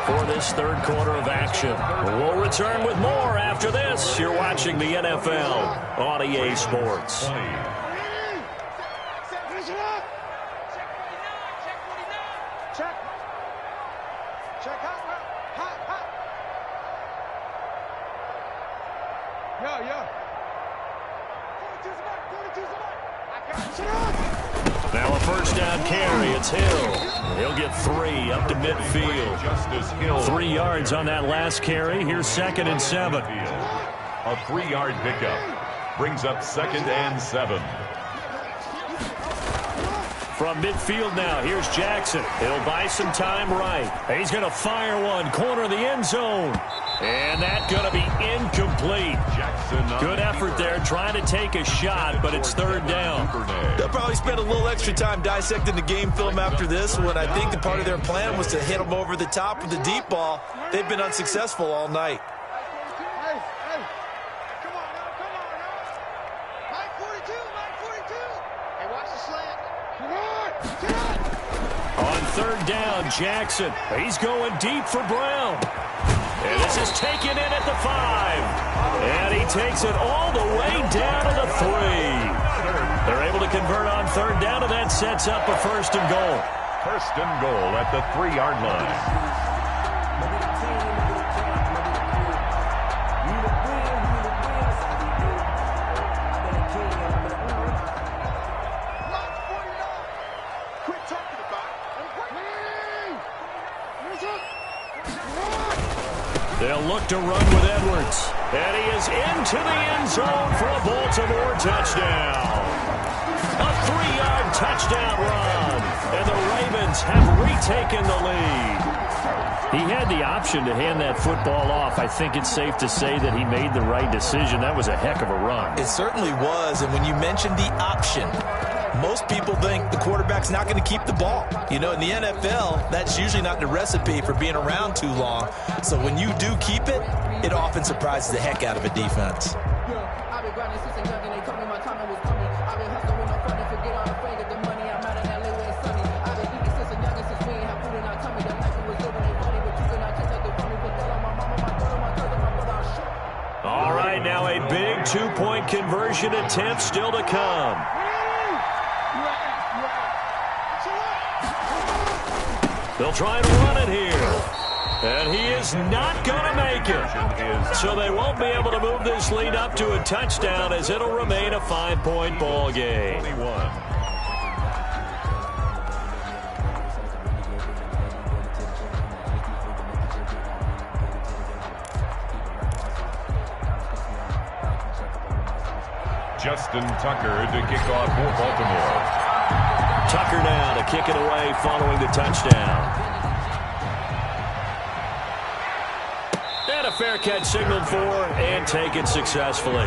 for this 3rd quarter of action. We'll return with more after this. You're watching the NFL on EA Sports. Now a first down carry. It's Hill. He'll get 3 up to midfield. Justice Hill. 3 yards on that last carry. Here's 2nd and 7. A 3-yard pickup brings up 2nd and 7. From midfield now, here's Jackson. He'll buy some time right. He's going to fire one, corner of the end zone. And that's going to be incomplete. Good effort there, trying to take a shot, but it's 3rd down. They'll probably spend a little extra time dissecting the game film after this one. I think the part of their plan was to hit them over the top with the deep ball. They've been unsuccessful all night. Come on now. Mike 42. Hey, watch the slant. Get on. On 3rd down, Jackson. He's going deep for Brown. And this is taken in at the 5. And he takes it all the way down to the 3. They're able to convert on 3rd down, and that sets up a 1st and goal. 1st and goal at the 3-yard line. They'll look to run with Edwards. And he is into the end zone for a Baltimore touchdown. A 3-yard touchdown run. And the Ravens have retaken the lead. He had the option to hand that football off. I think it's safe to say that he made the right decision. That was a heck of a run. It certainly was. And when you mentioned the option, most people think the quarterback's not going to keep the ball. You know, in the NFL, that's usually not the recipe for being around too long. So when you do keep it, it often surprises the heck out of a defense. All right, now a big 2-point conversion attempt still to come. They'll try and run it here. And he is not going to make it. So they won't be able to move this lead up to a touchdown, as it'll remain a 5-point ball game. 21. Justin Tucker to kick off for Baltimore. Tucker now to kick it away following the touchdown. And a fair catch signaled for and taken successfully.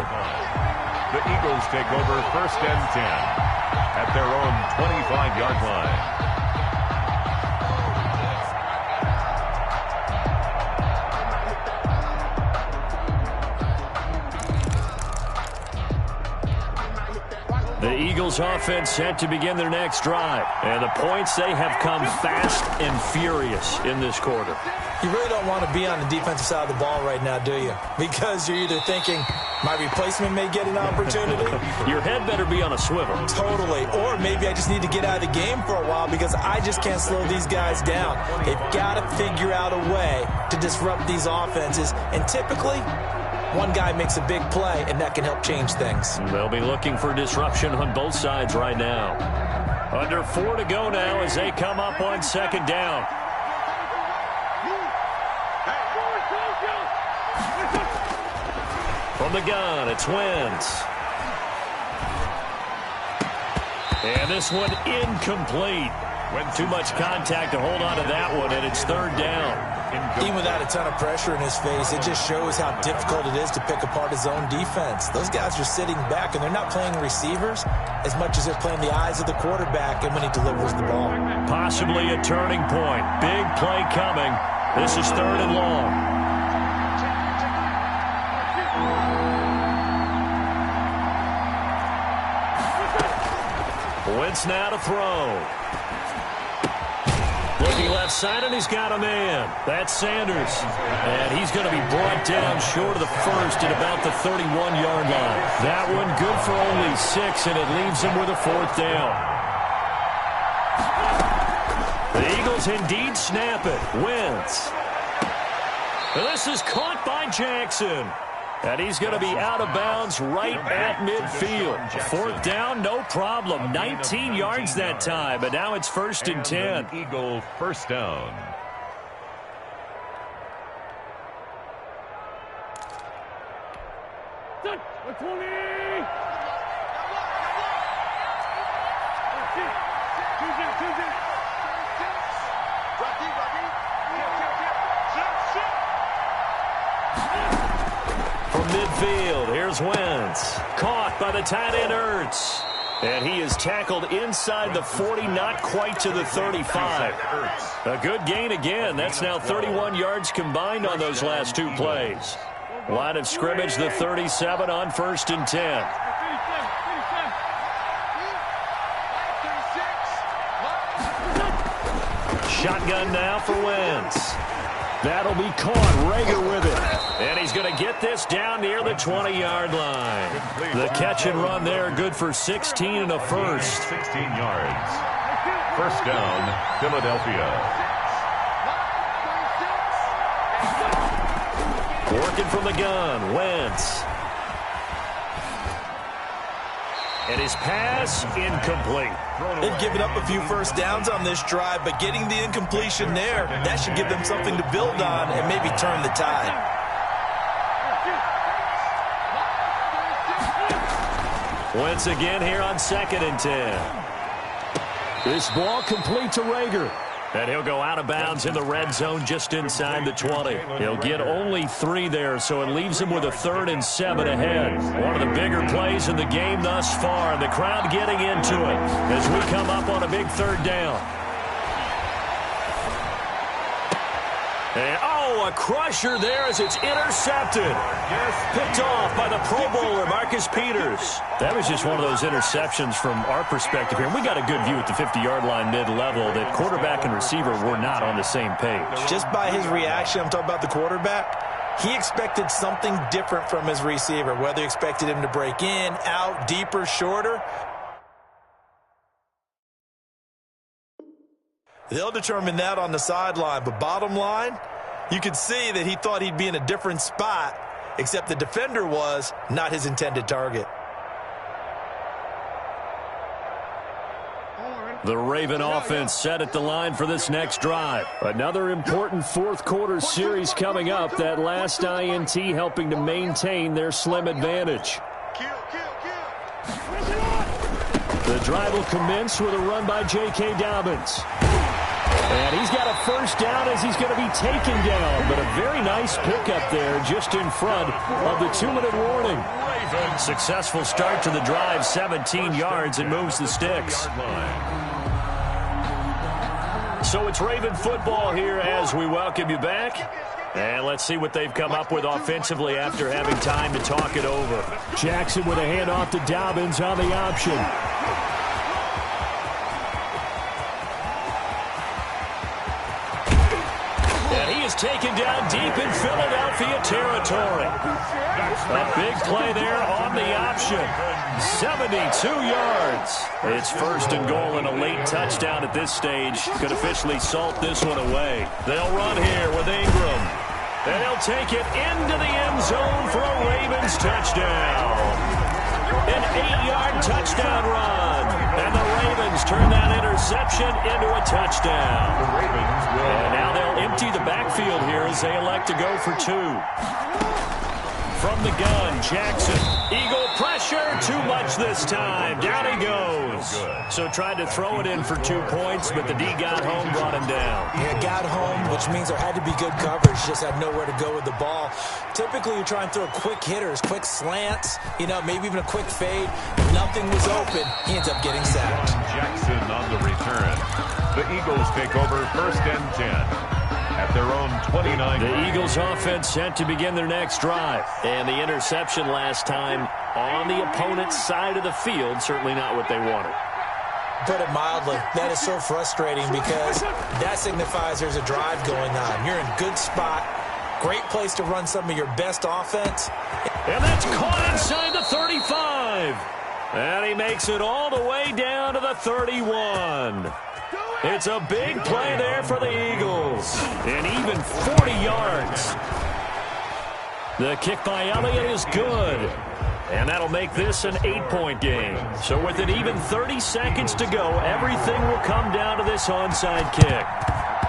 The Eagles take over 1st and 10 at their own 25-yard line. The Eagles offense set to begin their next drive. And the points, they have come fast and furious in this quarter. You really don't want to be on the defensive side of the ball right now, do you? Because you're either thinking, my replacement may get an opportunity. Your head better be on a swivel. Totally. Or maybe I just need to get out of the game for a while because I just can't slow these guys down. They've got to figure out a way to disrupt these offenses. And typically, one guy makes a big play, and that can help change things. They'll be looking for disruption on both sides right now. Under 4 to go now as they come up on 2nd down. From the gun, it's Wentz. And this one incomplete. Too much contact to hold on to that one, and it's 3rd down. Even without a ton of pressure in his face, it just shows how difficult it is to pick apart his own defense. Those guys are sitting back, and they're not playing receivers as much as they're playing the eyes of the quarterback and when he delivers the ball. Possibly a turning point. Big play coming. This is 3rd and long. Wentz now to throw. Looking left side, and he's got a man. That's Sanders. And he's going to be brought down short of the first at about the 31-yard line. That one good for only 6, and it leaves him with a 4th down. The Eagles indeed snap it. Wentz. And this is caught by Jackson. And he's going to be out of bounds right at midfield. 4th down, no problem. 19 yards that time, but now it's 1st and 10. Eagle 1st down. From midfield, here's Wentz. Caught by the tight end, Ertz. And he is tackled inside the 40, not quite to the 35. A good gain again. That's now 31 yards combined on those last 2 plays. Line of scrimmage, the 37 on 1st and 10. Shotgun now for Wentz. That'll be caught. Rager with it. And he's going to get this down near the 20-yard line. The catch and run there, good for 16 and a first. 16 yards. 1st down, Philadelphia. Working from the gun, Wentz. And his pass, incomplete. They've given up a few 1st downs on this drive, but getting the incompletion there, that should give them something to build on and maybe turn the tide. Wentz again here on 2nd and 10. This ball complete to Rager. And he'll go out of bounds in the red zone just inside the 20. He'll get only 3 there, so it leaves him with a 3rd and 7 ahead. One of the bigger plays in the game thus far. The crowd getting into it as we come up on a big 3rd down. And, a crusher there as it's intercepted. Picked off by the Pro Bowler, Marcus Peters. That was just one of those interceptions from our perspective here. And we got a good view at the 50-yard line mid-level that quarterback and receiver were not on the same page. Just by his reaction, I'm talking about the quarterback, he expected something different from his receiver, whether he expected him to break in, out, deeper, shorter. They'll determine that on the sideline, but bottom line, you could see that he thought he'd be in a different spot, except the defender was not his intended target. The Raven offense set at the line for this next drive. Another important 4th quarter series coming up. That last INT helping to maintain their slim advantage. The drive will commence with a run by J.K. Dobbins. And he's got a first down as he's going to be taken down. But a very nice pickup there just in front of the 2-minute warning. Successful start to the drive, 17 yards, and moves the sticks. So it's Raven football here as we welcome you back. And let's see what they've come up with offensively after having time to talk it over. Jackson with a handoff to Dobbins on the option. And he is taken down deep in Philadelphia territory. A big play there on the option. 72 yards. It's first and goal and a late touchdown at this stage. Could officially salt this one away. They'll run here with Ingram. And they'll take it into the end zone for a Ravens touchdown. An 8-yard touchdown run. And the Ravens turn that interception into a touchdown. And now they'll empty the backfield here as they elect to go for 2. From the gun, Jackson. Eagle pressure, too much this time. Down he goes. So tried to throw it in for 2 points, but the D got home, brought him down. Yeah, got home, which means there had to be good coverage. Just had nowhere to go with the ball. Typically, you try and throw quick hitters, quick slants, maybe even a quick fade. Nothing was open. He ends up getting sacked. Jackson on the return. The Eagles take over first and 10. At their own 29. The Eagles offense set to begin their next drive. And the interception last time on the opponent's side of the field, certainly not what they wanted. Put it mildly, that is so frustrating because that signifies there's a drive going on. You're in a good spot. Great place to run some of your best offense. And that's caught inside the 35. And he makes it all the way down to the 31. It's a big play there for the Eagles. And even 40 yards. The kick by Elliott is good. And that'll make this an 8-point game. So with it even 30 seconds to go, everything will come down to this onside kick.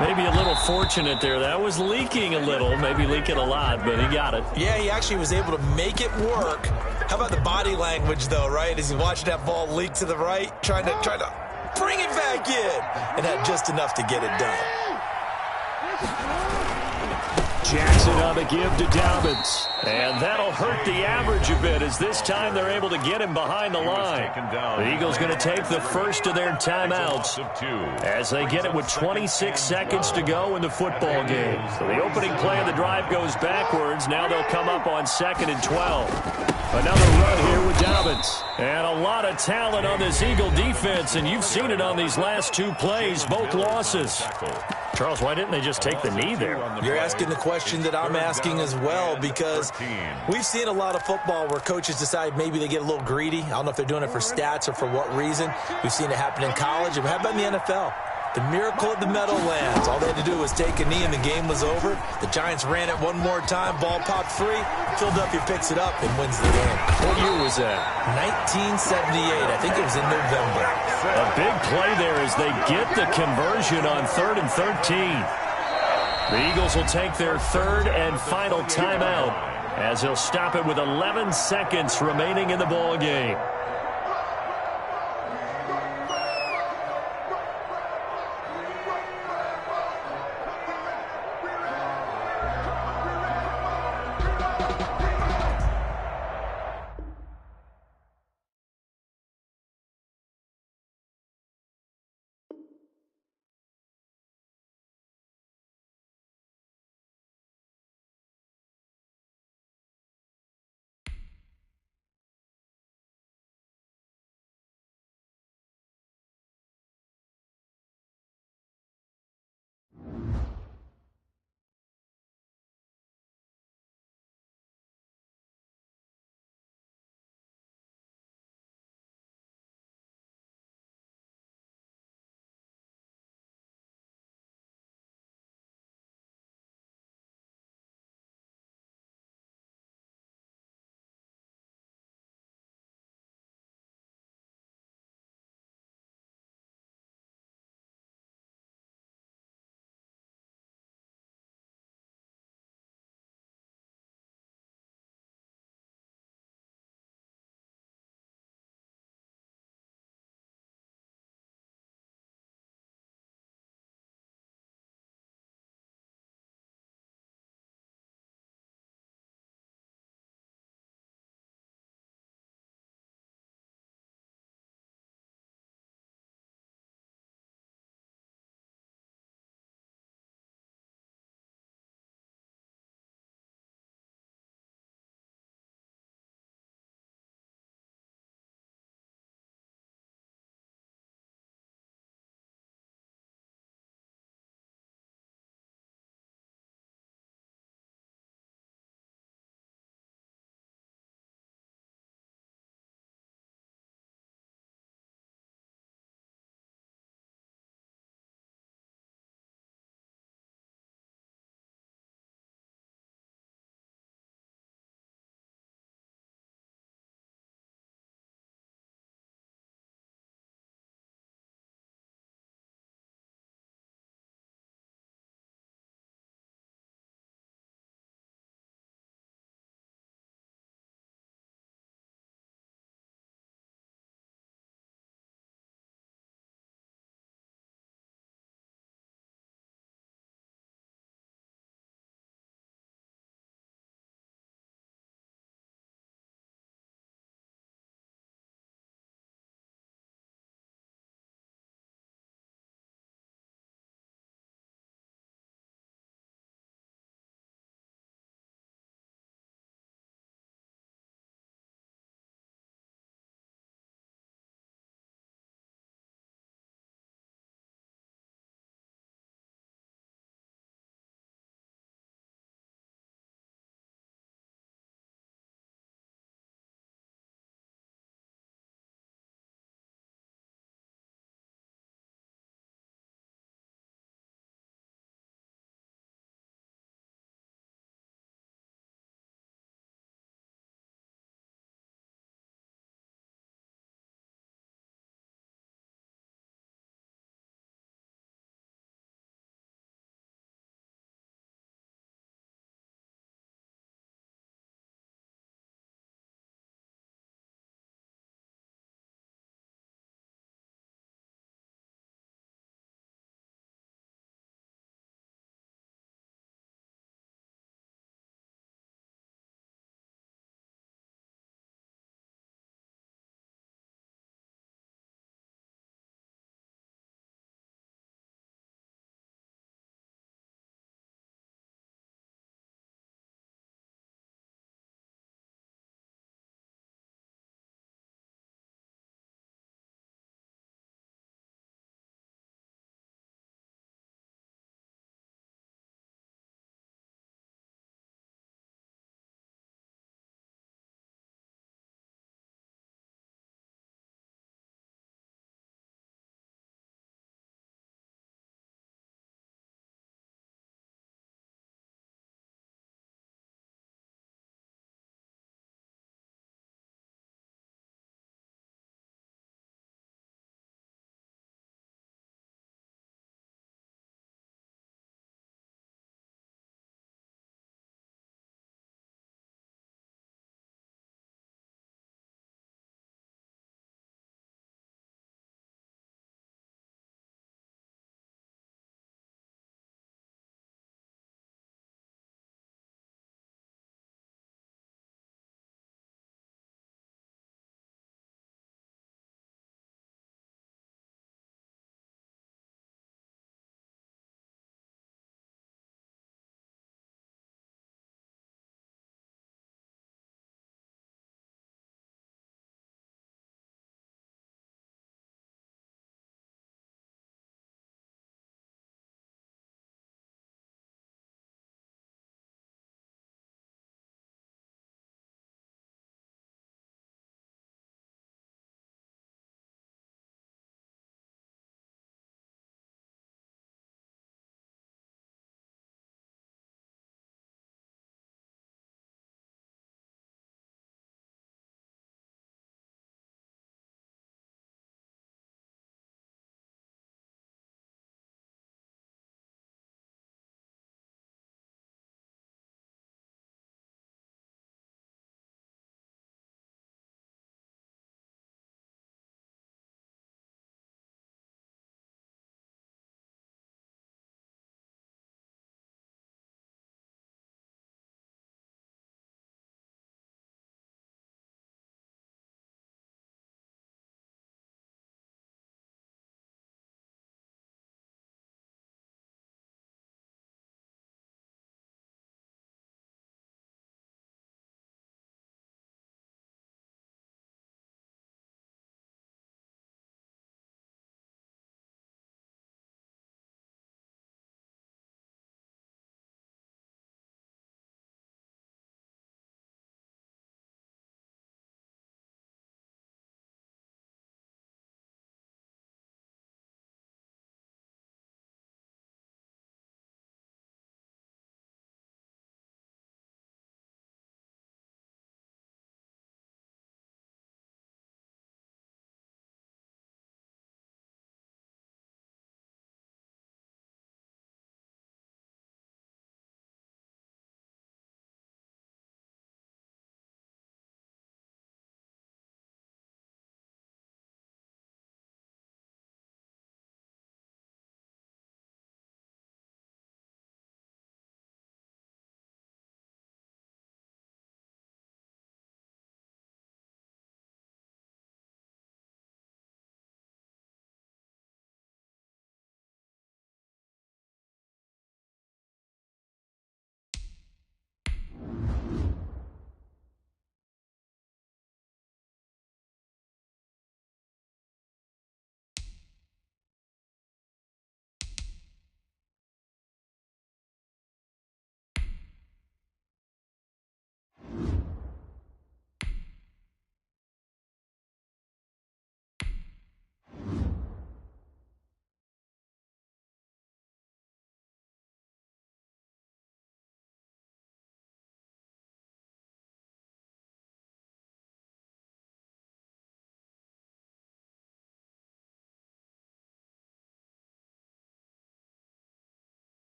Maybe a little fortunate there. That was leaking a little, maybe leaking a lot, but he got it. Yeah, he actually was able to make it work. How about the body language, though, right? As he watched that ball leak to the right, trying to bring it back in, and had just enough to get it done. Jackson on the give to Dobbins. And that'll hurt the average a bit as this time they're able to get him behind the line. The Eagles going to take the first of their timeouts as they get it with 26 seconds to go in the football game. So the opening play of the drive goes backwards. Now they'll come up on 2nd and 12. Another run here with Dobbins. And a lot of talent on this Eagle defense, and you've seen it on these last 2 plays, both losses. Charles, why didn't they just take the knee there? You're asking the question that I'm asking as well, because we've seen a lot of football where coaches decide maybe they get a little greedy. I don't know if they're doing it for stats or for what reason. We've seen it happen in college. And how about in the NFL? The miracle of the Meadowlands. All they had to do was take a knee and the game was over. The Giants ran it one more time. Ball popped free. Philadelphia picks it up and wins the game. What year was that? 1978. I think it was in November. A big play there as they get the conversion on 3rd and 13. The Eagles will take their 3rd and final timeout as they'll stop it with 11 seconds remaining in the ball game.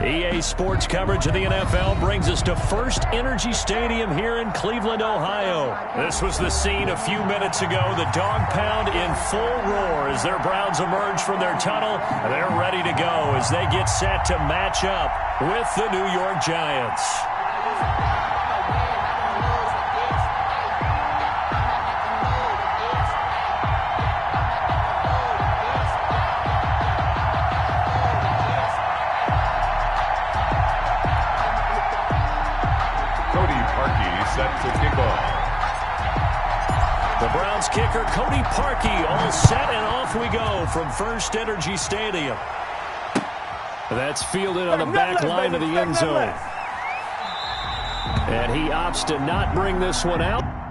EA Sports coverage of the NFL brings us to First Energy Stadium here in Cleveland, Ohio. This was the scene a few minutes ago. The dog pound in full roar as their Browns emerge from their tunnel. They're ready to go as they get set to match up with the New York Giants. Set to kick off. The Browns kicker, Cody Parkey, all set, and off we go from First Energy Stadium. That's fielded on the back line of the end zone. And he opts to not bring this one out.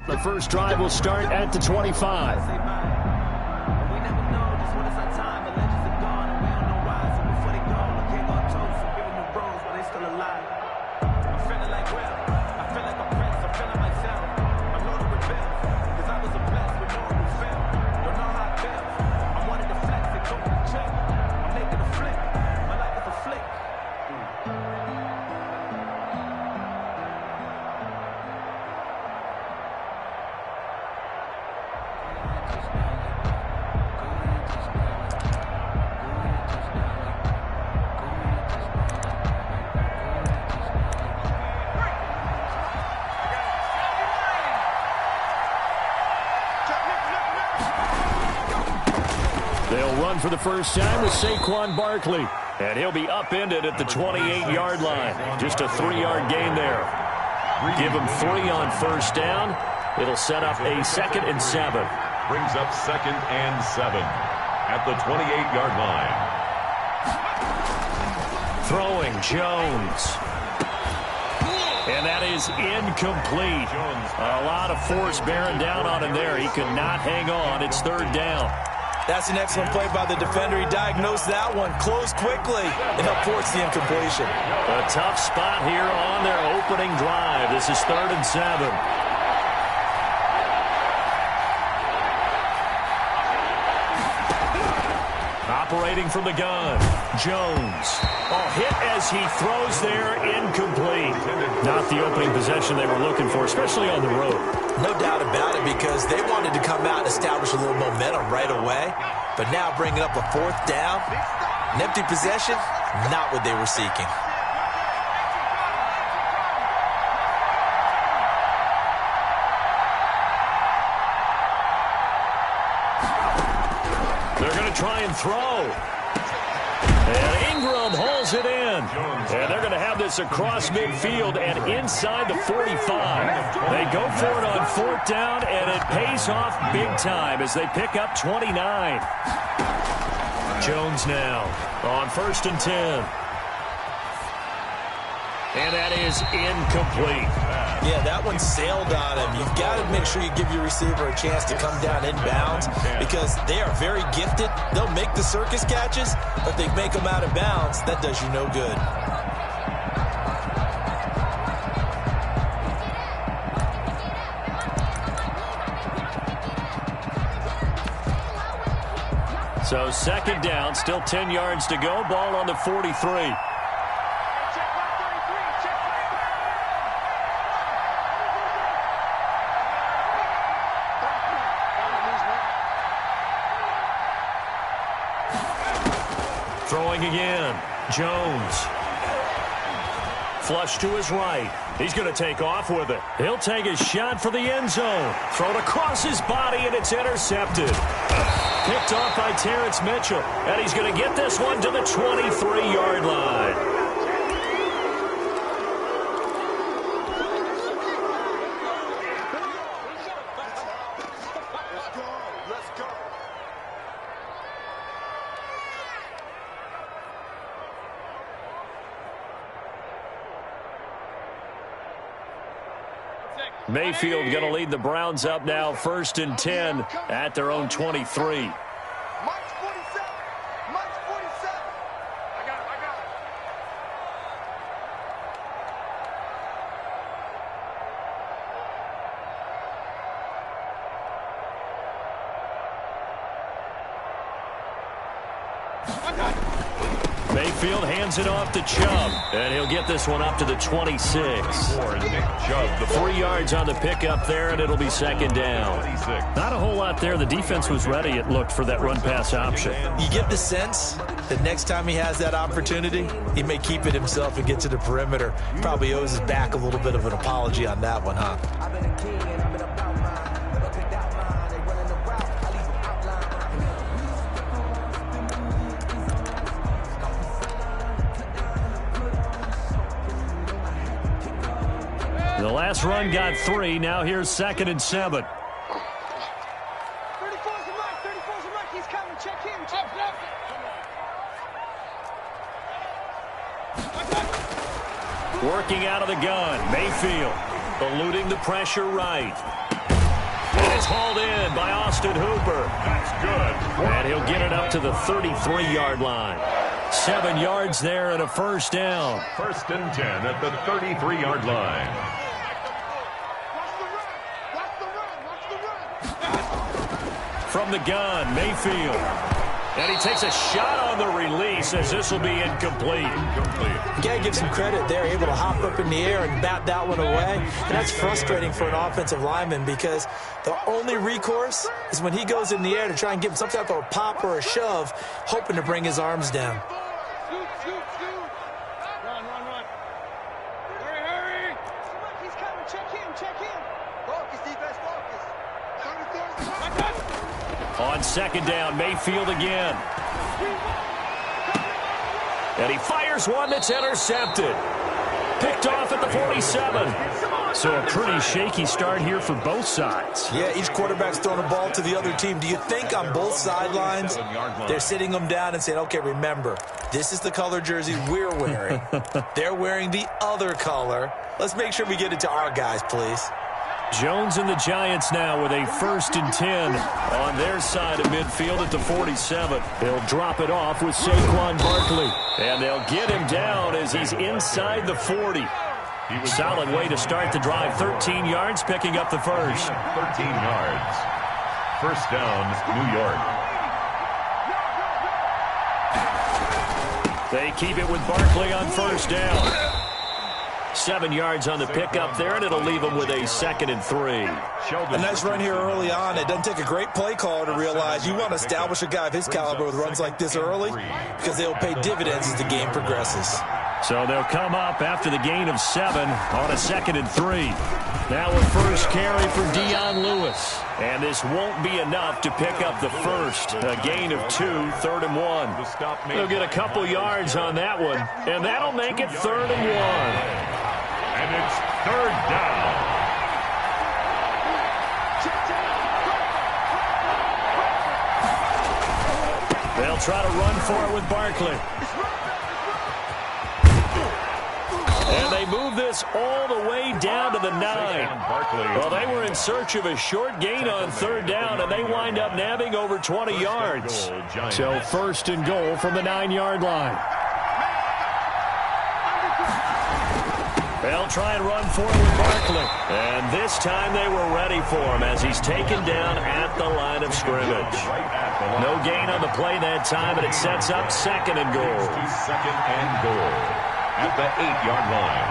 The first drive will start at the 25. run for the first time with Saquon Barkley. And he'll be upended at the 28-yard line. Just a 3-yard gain there. Give him 3 on first down. It'll set up a 2nd and 7. Brings up 2nd and 7 at the 28-yard line. Throwing Jones. And that is incomplete. A lot of force bearing down on him there. He could not hang on. It's 3rd down. That's an excellent play by the defender. He diagnosed that one, closed quickly, and helped force the incompletion. A tough spot here on their opening drive. This is 3rd and 7. Operating from the gun, Jones. Oh, hit as he throws there, incomplete. Not the opening possession they were looking for, especially on the road. No doubt about it, because they wanted to come out and establish a little momentum right away. But now bringing up a 4th down, an empty possession, not what they were seeking. They're going to try and throw. And Ingram holds it in. And they're going to have this across midfield and inside the 45. They go for it on 4th down, and it pays off big time as they pick up 29. Jones now on 1st and 10. And that is incomplete. Yeah, that one sailed on him. You've got to make sure you give your receiver a chance to come down inbounds because they are very gifted. They'll make the circus catches, but they make them out of bounds. That does you no good. So 2nd down, still 10 yards to go. Ball on the 43. Throwing again, Jones. Flush to his right. He's going to take off with it. He'll take a shot for the end zone. Thrown across his body, and it's intercepted. Picked off by Terrence Mitchell. And he's going to get this one to the 23-yard line. Mayfield going to lead the Browns up now, 1st and 10 at their own 23. March 47. March 47. I got it. Mayfield hands it off to Chubb, and he'll get this one up to the 26. Chubb, 3 yards on the pickup there, and it'll be 2nd down. Not a whole lot there. The defense was ready, it looked, for that run-pass option. You get the sense that next time he has that opportunity, he may keep it himself and get to the perimeter. Probably owes his back a little bit of an apology on that one, huh? The last run got 3. Now here's 2nd and 7. 34's a mark. 34's a mark. He's coming. Check him. Check him. Working out of the gun. Mayfield eluding the pressure right. And it's hauled in by Austin Hooper. That's good. And he'll get it up to the 33-yard line. 7 yards there and a 1st down. 1st and 10 at the 33-yard line. From the gun, Mayfield. And he takes a shot on the release as this will be incomplete. You got to give some credit there, able to hop up in the air and bat that one away. And that's frustrating for an offensive lineman because the only recourse is when he goes in the air to try and give him some type of a pop or a shove, hoping to bring his arms down. Run. Hurry. He's coming. Check him. Focus, defense, focus. On 2nd down, Mayfield again. And he fires one that's intercepted. Picked off at the 47. So a pretty shaky start here for both sides. Yeah, each quarterback's throwing a ball to the other team. Do you think on both sidelines they're sitting them down and saying, okay, remember, this is the color jersey we're wearing. They're wearing the other color. Let's make sure we get it to our guys, please. Jones and the Giants now with a 1st and 10 on their side of midfield at the 47. They'll drop it off with Saquon Barkley. And they'll get him down as he's inside the 40. Solid way to start the drive. 13 yards, picking up the first. 13 yards. First down, New York. They keep it with Barkley on first down. 7 yards on the pickup there, and it'll leave them with a 2nd and 3. A nice run here early on. It doesn't take a great play caller to realize you want to establish a guy of his caliber with runs like this early because they'll pay dividends as the game progresses. So they'll come up after the gain of 7 on a 2nd and 3. Now a first carry for Dion Lewis. And this won't be enough to pick up the first. A gain of 2, 3rd and 1. They'll get a couple yards on that one, and that'll make it 3rd and 1. And it's 3rd down. They'll try to run for it with Barkley. And they move this all the way down to the 9. Well, they were in search of a short gain on 3rd down, and they wind up nabbing over 20 yards. So 1st and goal from the 9-yard line. They'll try and run for it with Barkley. And this time they were ready for him as he's taken down at the line of scrimmage. No gain on the play that time, and it sets up 2nd and goal. 2nd and goal. At the 8-yard line.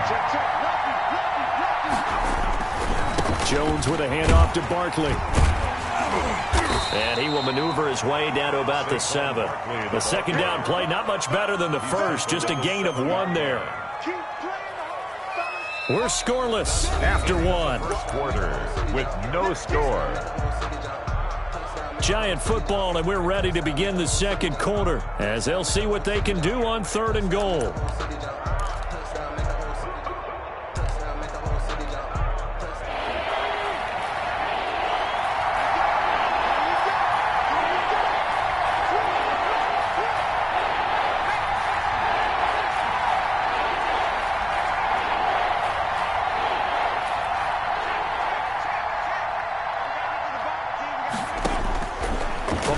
Jones with a handoff to Barkley. And he will maneuver his way down to about the 7. The 2nd down play, not much better than the first, just a gain of 1 there. We're scoreless after 1. First quarter with no score. Giant football, and we're ready to begin the 2nd quarter as they'll see what they can do on 3rd and goal.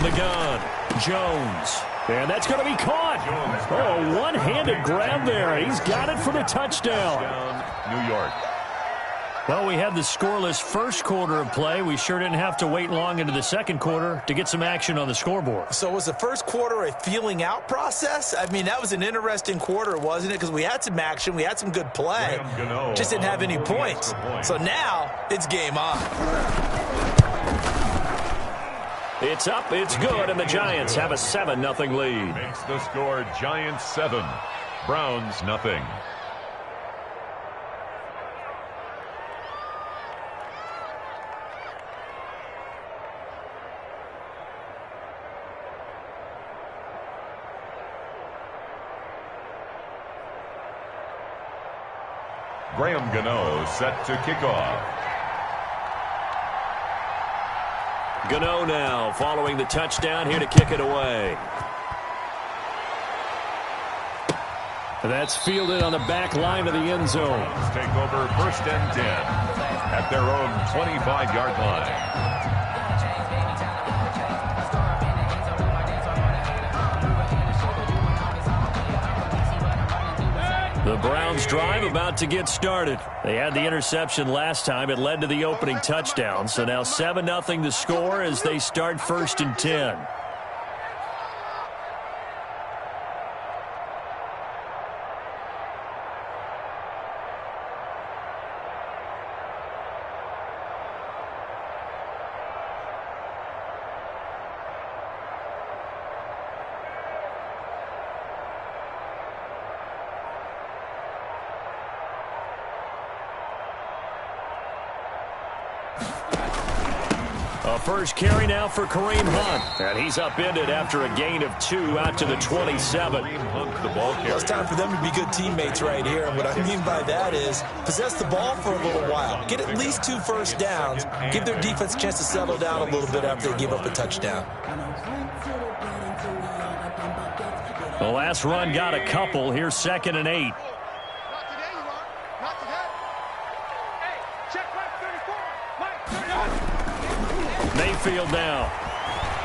The gun, Jones. And that's going to be caught. Oh, one-handed grab there. He's got it for the touchdown. New York. Well, we had the scoreless first quarter of play. We sure didn't have to wait long into the 2nd quarter to get some action on the scoreboard. So was the first quarter a feeling out process? I mean, that was an interesting quarter, wasn't it? Because we had some action. We had some good play. Just didn't have any points. So now it's game on. It's up, it's good, and the Giants have a 7-0 lead. Makes the score Giants 7, Browns 0. Graham Gano set to kick off. Gano now following the touchdown here to kick it away. That's fielded on the back line of the end zone. Take over 1st and 10 at their own 25-yard line. The Browns drive about to get started. They had the interception last time. It led to the opening touchdown. So now 7-0 the score as they start 1st and 10. A first carry now for Kareem Hunt. And he's upended after a gain of 2 out to the 27. Kareem Hunt, the ball carrier. It's time for them to be good teammates right here. And what I mean by that is possess the ball for a little while. Get at least 2 first downs. Give their defense a chance to settle down a little bit after they give up a touchdown. The last run got a couple. Here's 2nd and 8. Mayfield now.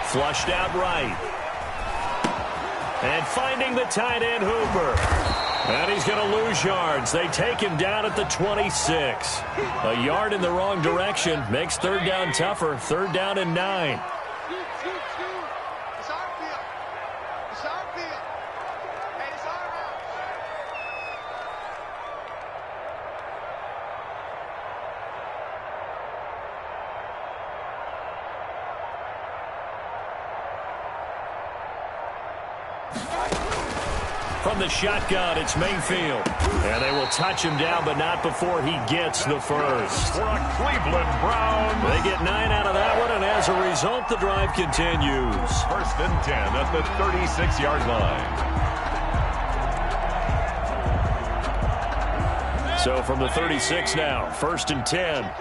Flushed out right. And finding the tight end Hooper. And he's going to lose yards. They take him down at the 26. A yard in the wrong direction makes 3rd down tougher. 3rd down and 9. From the shotgun, it's Mayfield. And they will touch him down, but not before he gets the first. For a Cleveland Brown. They get 9 out of that one, and as a result, the drive continues. 1st and 10 at the 36-yard line. So from the 36 now, 1st and 10.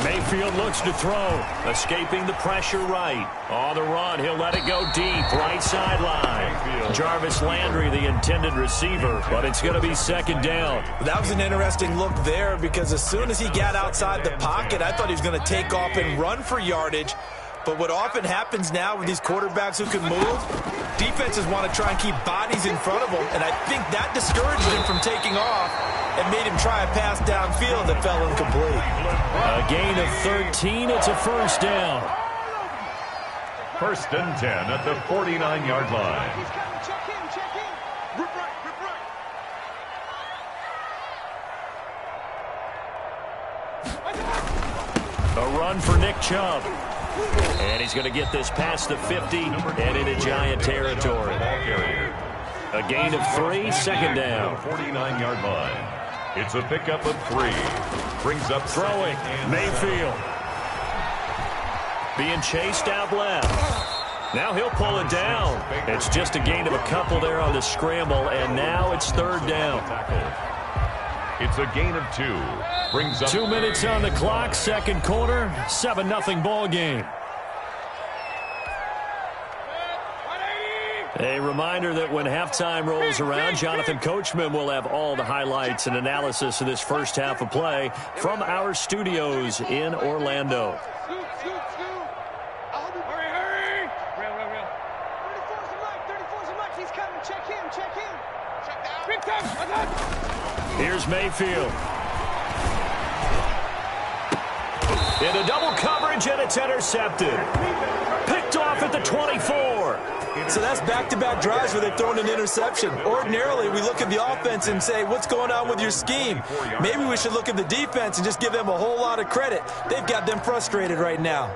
Mayfield looks to throw, escaping the pressure right. On the run, he'll let it go deep, right sideline. Jarvis Landry, the intended receiver, but it's going to be 2nd down. That was an interesting look there because as soon as he got outside the pocket, I thought he was going to take off and run for yardage. But what often happens now with these quarterbacks who can move, defenses want to try and keep bodies in front of them, and I think that discouraged him from taking off and made him try a pass downfield that fell incomplete. A gain of 13, it's a 1st down. 1st and 10 at the 49-yard line. A run for Nick Chubb. And he's going to get this past the 50 and into Giant territory. A gain of 3, 2nd down. 49-yard line. It's a pickup of 3. Brings up throwing. Mayfield. Being chased out left. Now he'll pull it down. It's just a gain of a couple there on the scramble, and now it's 3rd down. It's a gain of 2. Brings up 2 minutes on the clock, 2nd quarter, 7-0 ball game. A reminder that when halftime rolls around, Jonathan Coachman will have all the highlights and analysis of this first half of play from our studios in Orlando. Here's Mayfield. Into double coverage, and it's intercepted. Picked off at the 24. So that's back-to-back drives where they've thrown an interception. Ordinarily, we look at the offense and say, what's going on with your scheme? Maybe we should look at the defense and just give them a whole lot of credit. They've got them frustrated right now.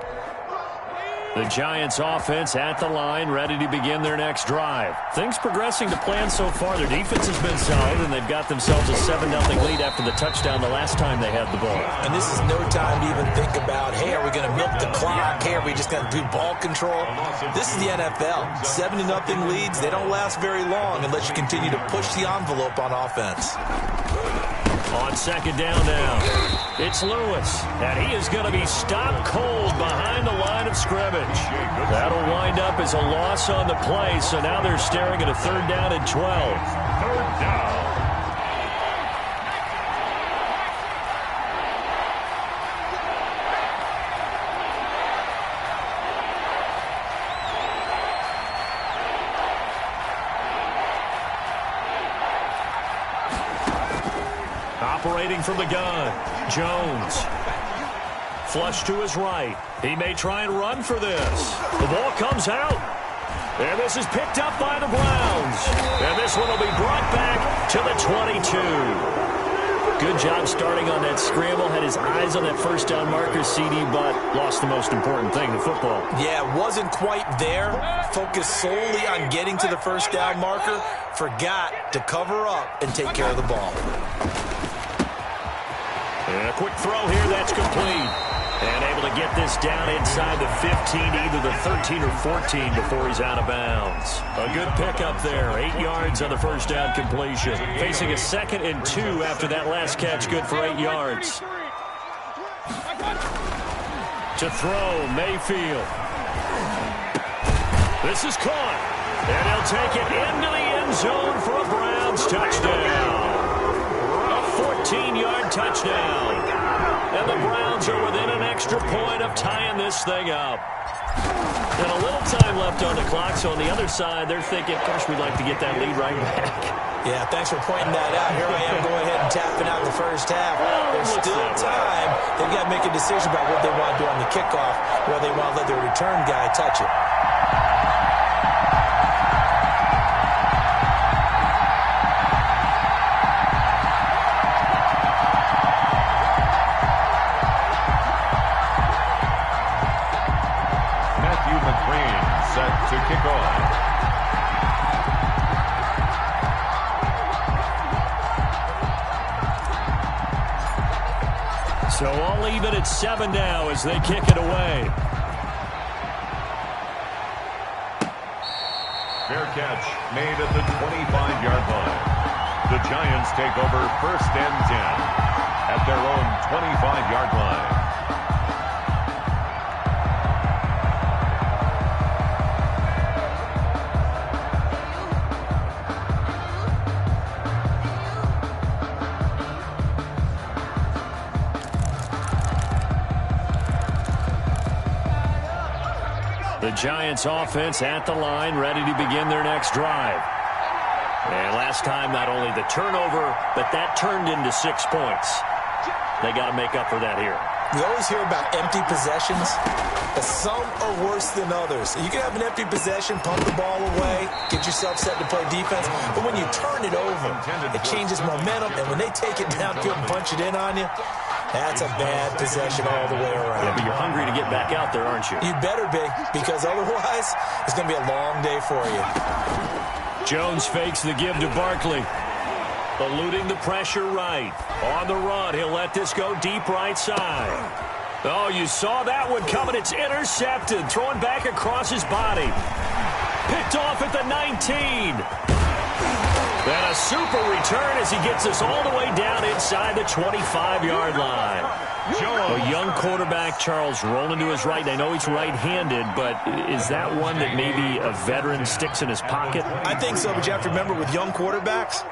The Giants offense at the line, ready to begin their next drive. Things progressing to plan so far. Their defense has been solid, and they've got themselves a 7-0 lead after the touchdown the last time they had the ball. And this is no time to even think about, hey, are we going to milk the clock? Hey, are we just going to do ball control? This is the NFL. 7-0 leads, they don't last very long unless you continue to push the envelope on offense. On 2nd down now, it's Lewis, and he is going to be stopped cold behind the line of scrimmage. That'll wind up as a loss on the play, so now they're staring at a 3rd down and 12. 3rd down. Operating from the gun, Jones. Flush to his right. He may try and run for this. The ball comes out. And this is picked up by the Browns. And this one will be brought back to the 22. Good job starting on that scramble. Had his eyes on that first down marker, CD, but lost the most important thing, the football. Yeah, wasn't quite there. Focused solely on getting to the first down marker. Forgot to cover up and take care of the ball. And a quick throw here. That's complete. And able to get this down inside the 15, either the 13 or 14 before he's out of bounds. A good pickup there. 8 yards on the first down completion. Facing a 2nd and 2 after that last catch. Good for 8 yards. To throw, Mayfield. This is caught. And he'll take it into the end zone for a Browns touchdown. A 14-yard touchdown. And the Browns are within an extra point of tying this thing up. And a little time left on the clock, so on the other side, they're thinking, gosh, we'd like to get that lead right back. Yeah, thanks for pointing that out. Here I am going ahead and tapping out the first half. There's still time. They've got to make a decision about what they want to do on the kickoff, where they want to let their return guy touch it. To kick off. So all even at 7 now as they kick it away. Fair catch made at the 25-yard line. The Giants take over 1st and 10 at their own 25-yard line. The Giants offense at the line, ready to begin their next drive. And last time, not only the turnover, but that turned into 6 points. They got to make up for that here. We always hear about empty possessions, but some are worse than others. You can have an empty possession, pump the ball away, get yourself set to play defense, but when you turn it over, it changes momentum, and when they take it downfield and punch it in on you, that's a bad possession all the way around. Yeah, but you're hungry to get back out there, aren't you? You better be, because otherwise it's going to be a long day for you. Jones fakes the give to Barkley. Eluding the pressure right. On the run, he'll let this go deep right side. Oh, you saw that one coming. It's intercepted. Thrown back across his body. Picked off at the 19. And a super return as he gets us all the way down inside the 25-yard line. A young quarterback, Charles, rolling to his right. I know he's right-handed, but is that one that maybe a veteran sticks in his pocket? I think so, but you have to remember with young quarterbacks,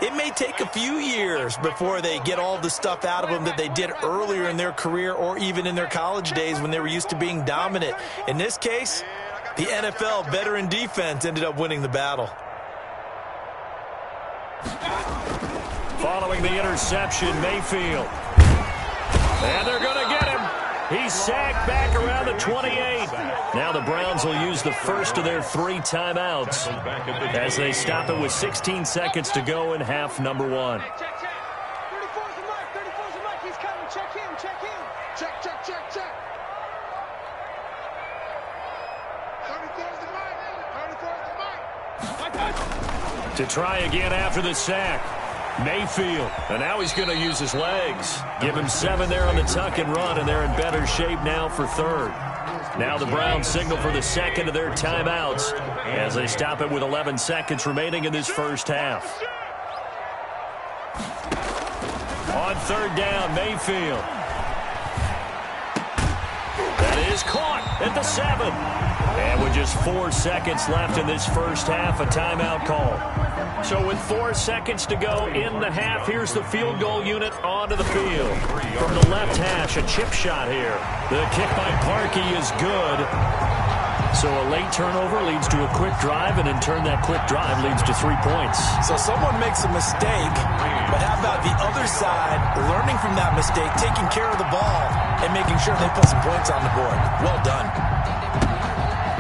it may take a few years before they get all the stuff out of them that they did earlier in their career or even in their college days when they were used to being dominant. In this case, the NFL veteran defense ended up winning the battle. Following the interception, Mayfield. And they're going to get him. He's sacked back around the 28. Now the Browns will use the first of their 3 timeouts as they stop it with 16 seconds to go in half number 1. Check. 34's the mic. 34's the mic. He's coming. Check in. Check. 34's the mic. To try again after the sack. Mayfield, and now he's going to use his legs. Give him 7 there on the tuck and run, and they're in better shape now for 3rd. Now the Browns signal for the second of their timeouts as they stop it with 11 seconds remaining in this first half. On 3rd down, Mayfield. That is caught at the 7. And with just 4 seconds left in this first half, a timeout call. So with 4 seconds to go in the half, here's the field goal unit onto the field. From the left hash, a chip shot here. The kick by Parkey is good. So a late turnover leads to a quick drive, and in turn that quick drive leads to 3 points. So someone makes a mistake, but how about the other side learning from that mistake, taking care of the ball, and making sure they put some points on the board? Well done.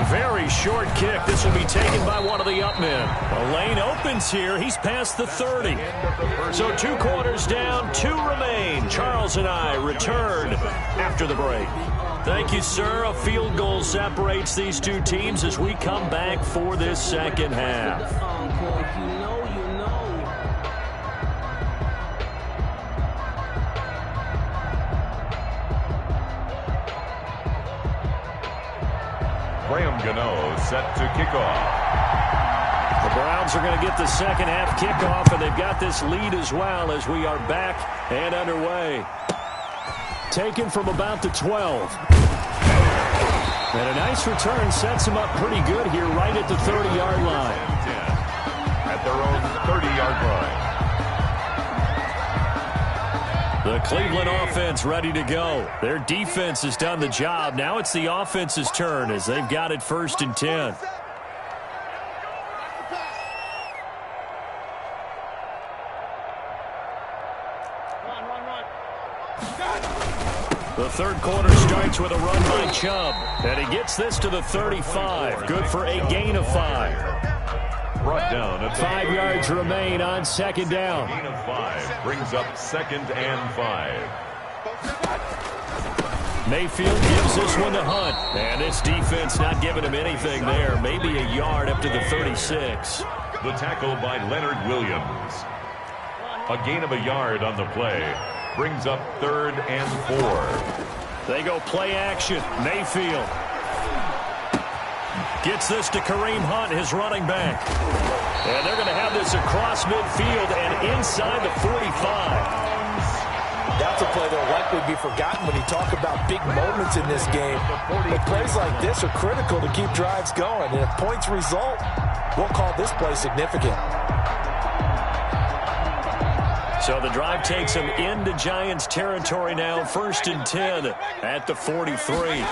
Very short kick. This will be taken by one of the up men. The lane opens here. He's past the 30. So 2 quarters down, 2 remain. Charles and I return after the break. Thank you, sir. A field goal separates these two teams as we come back for this second half. Graham Gano set to kick off. The Browns are going to get the second half kickoff, and they've got this lead as well as we are back and underway. Taken from about the 12. And a nice return sets them up pretty good here right at the 30-yard line. At their own 30-yard line. The Cleveland offense ready to go. Their defense has done the job. Now it's the offense's turn as they've got it 1st and 10. The third quarter starts with a run by Chubb. And he gets this to the 35. Good for a gain of 5. Brought down at 5 yards remain on second down. Gain of 5 brings up 2nd and 5. Mayfield gives this one to Hunt. And this defense not giving him anything there. Maybe a yard up to the 36. The tackle by Leonard Williams. A gain of a yard on the play. Brings up 3rd and 4. They go play action. Mayfield gets this to Kareem Hunt, his running back. And they're going to have this across midfield and inside the 45. That's a play that will likely be forgotten when you talk about big moments in this game. But plays like this are critical to keep drives going. And if points result, we'll call this play significant. So the drive takes them into Giants territory now. 1st and 10 at the 43.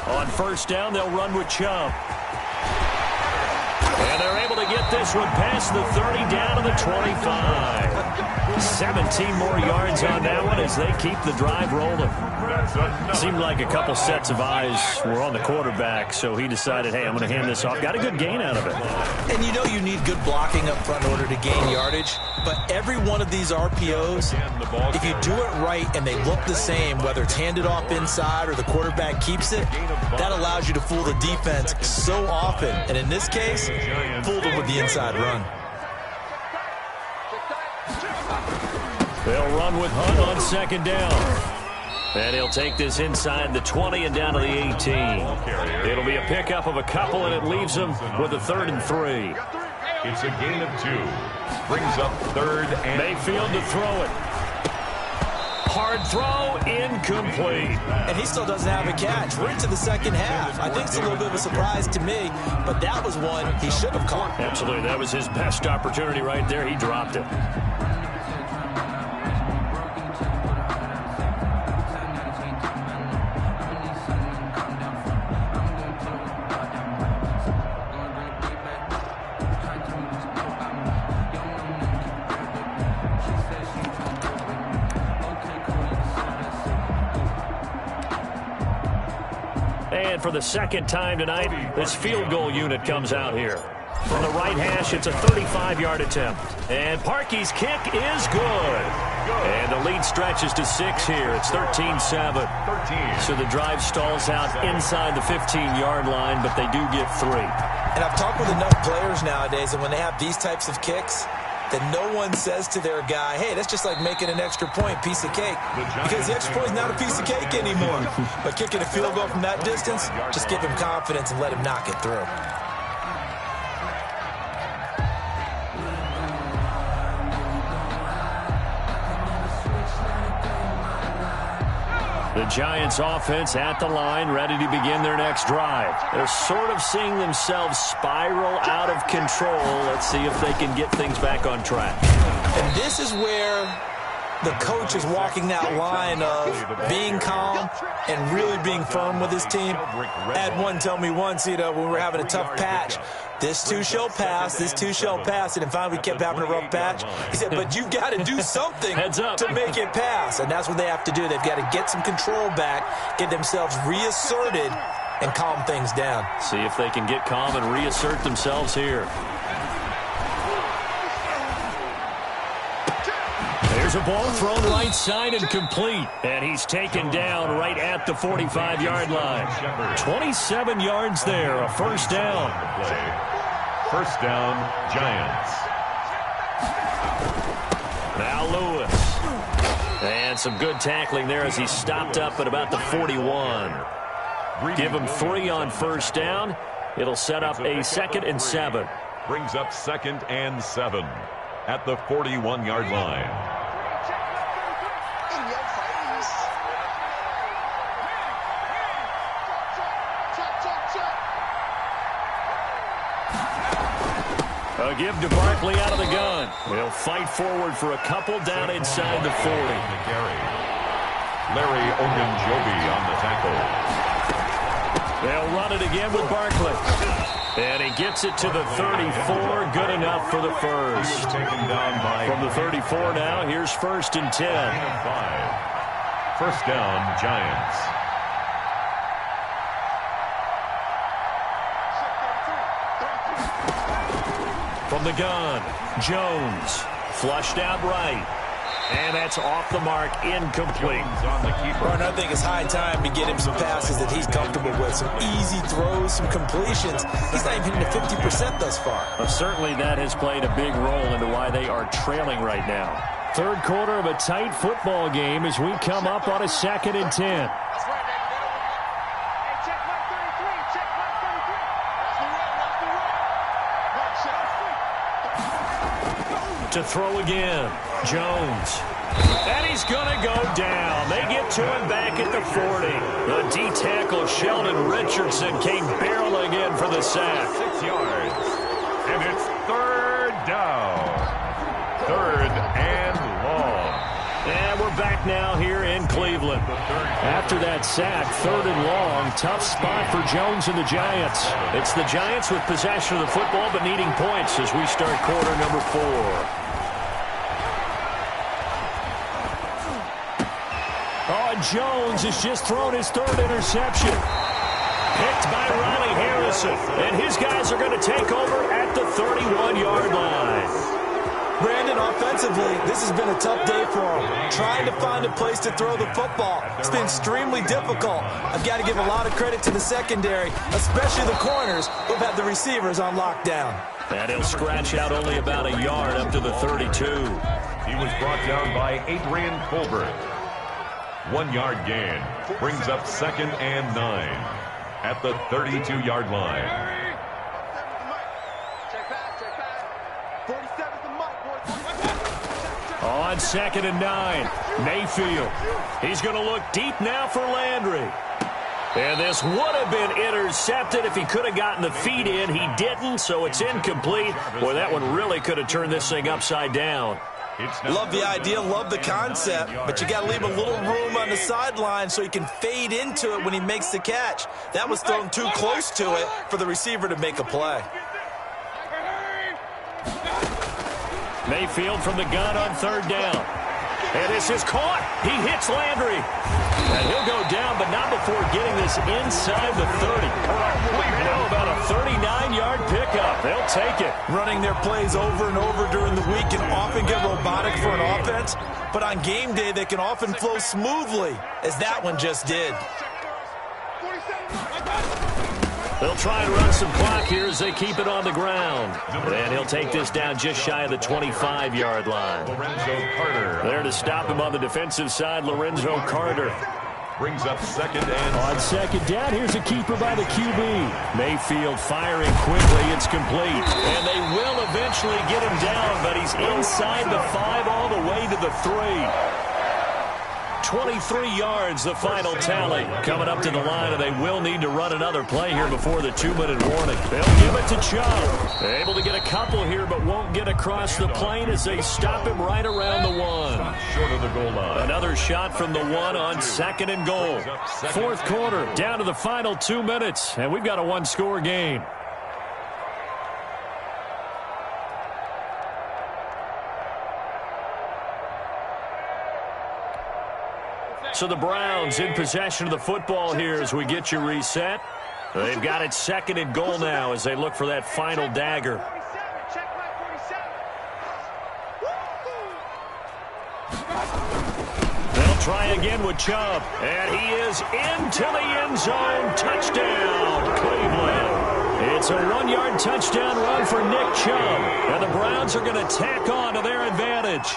On 1st down, they'll run with Chubb. And they're able to get this one past the 30 down to the 25. 17 more yards on that one as they keep the drive rolling. Seemed like a couple sets of eyes were on the quarterback, so he decided, hey, I'm going to hand this off. Got a good gain out of it. And you know you need good blocking up front in order to gain yardage, but every one of these RPOs, if you do it right and they look the same, whether it's handed off inside or the quarterback keeps it, that allows you to fool the defense so often. And in this case, fooled them with the inside run. They'll run with Hunt on 2nd down. And he'll take this inside the 20 and down to the 18. It'll be a pickup of a couple, and it leaves them with a 3rd and 3. It's a gain of 2. Brings up 3rd and Mayfield to throw it. Hard throw, incomplete. And he still doesn't have a catch. We're into the second half. I think it's a little bit of a surprise to me, but that was one he should have caught. Absolutely. That was his best opportunity right there. He dropped it. And for the second time tonight, this field goal unit comes out here. From the right hash, it's a 35-yard attempt. And Parkey's kick is good. And the lead stretches to 6 here. It's 13-7. So the drive stalls out inside the 15-yard line, but they do get 3. And I've talked with enough players nowadays, and when they have these types of kicks, that no one says to their guy, hey, that's just like making an extra point, piece of cake. Because the extra point is not a piece of cake anymore. But kicking a field goal from that distance, just give him confidence and let him knock it through. The Giants offense at the line, ready to begin their next drive. They're sort of seeing themselves spiral out of control. Let's see if they can get things back on track. And this is where the coach is walking that line of being calm and really being firm with his team. I had one tell me once, when we were having a tough patch, this too shall pass, this too shall pass. And then finally we kept having a rough patch. He said, but you've got to do something to make it pass. And that's what they have to do. They've got to get some control back, get themselves reasserted, and calm things down. See if they can get calm and reassert themselves here. There's a ball thrown right side and complete. And he's taken down right at the 45-yard line. 27 yards there, a first down. First down, Giants. Now Lewis. And some good tackling there as he stopped up at about the 41. Give him 3 on first down. It'll set up a 2nd and 7. Brings up 2nd and 7 at the 41-yard line. A give to Barkley out of the gun. He'll fight forward for a couple down inside the 40. Larry Ogunjobi on the tackle. They'll run it again with Barkley. And he gets it to the 34. Good enough for the first. From the 34 now, here's 1st and 10. First down, Giants. From the gun, Jones, flushed out right. And that's off the mark, incomplete. Ron, I think it's high time to get him some passes that he's comfortable with. Some easy throws, some completions. He's not even hitting the 50% thus far. Well, certainly that has played a big role into why they are trailing right now. Third quarter of a tight football game as we come up on a 2nd and 10. To throw again, Jones. And he's going to go down. They get to him back at the 40. The D-tackle, Sheldon Richardson, came barreling in for the sack. 6 yards. And it's 3rd down. 3rd and long. And we're back now here in Cleveland. After that sack, 3rd and long, tough spot for Jones and the Giants. It's the Giants with possession of the football but needing points as we start quarter number 4. Jones has just thrown his 3rd interception. Picked by Riley Harrison. And his guys are going to take over at the 31-yard line. Brandon, offensively, this has been a tough day for him. Trying to find a place to throw the football. It's been extremely difficult. I've got to give a lot of credit to the secondary, especially the corners who've had the receivers on lockdown. And he'll scratch out only about a yard up to the 32. He was brought down by Adrian Colbert. 1-yard gain brings up 2nd and 9 at the 32-yard line. On 2nd and 9, Mayfield. He's going to look deep now for Landry. And this would have been intercepted if he could have gotten the feet in. He didn't, so it's incomplete. Boy, that one really could have turned this thing upside down. Love the idea, love the concept, but you got to leave a little room on the sideline so he can fade into it when he makes the catch. That was thrown too close to it for the receiver to make a play. Mayfield from the gun on 3rd down. And this is caught. He hits Landry. And he'll go down, but not before getting this inside the 30. Now about a 39-yard pickup. They'll take it. Running their plays over and over during the week can often get robotic for an offense, but on game day they can often flow smoothly, as that one just did. They'll try and run some clock here as they keep it on the ground. And he'll take this down just shy of the 25-yard line. Lorenzo Carter. There to stop him on the defensive side, Lorenzo Carter. Brings up 2nd and... On 2nd down, here's a keeper by the QB. Mayfield firing quickly. It's complete. And they will eventually get him down, but he's inside the 5 all the way to the 3. 23 yards, the final tally. Coming up to the line, and they will need to run another play here before the 2-minute warning. They'll give it to Chubb. Able to get a couple here, but won't get across the plane as they stop him right around the 1. Short of the goal line. Another shot from the 1 on 2nd and goal. 4th quarter, down to the final 2 minutes, and we've got a 1-score game. So the Browns in possession of the football here as we get you reset. They've got it 2nd and goal now as they look for that final dagger. They'll try again with Chubb, and he is into the end zone. Touchdown, Cleveland. It's a 1-yard touchdown run for Nick Chubb, and the Browns are going to tack on to their advantage.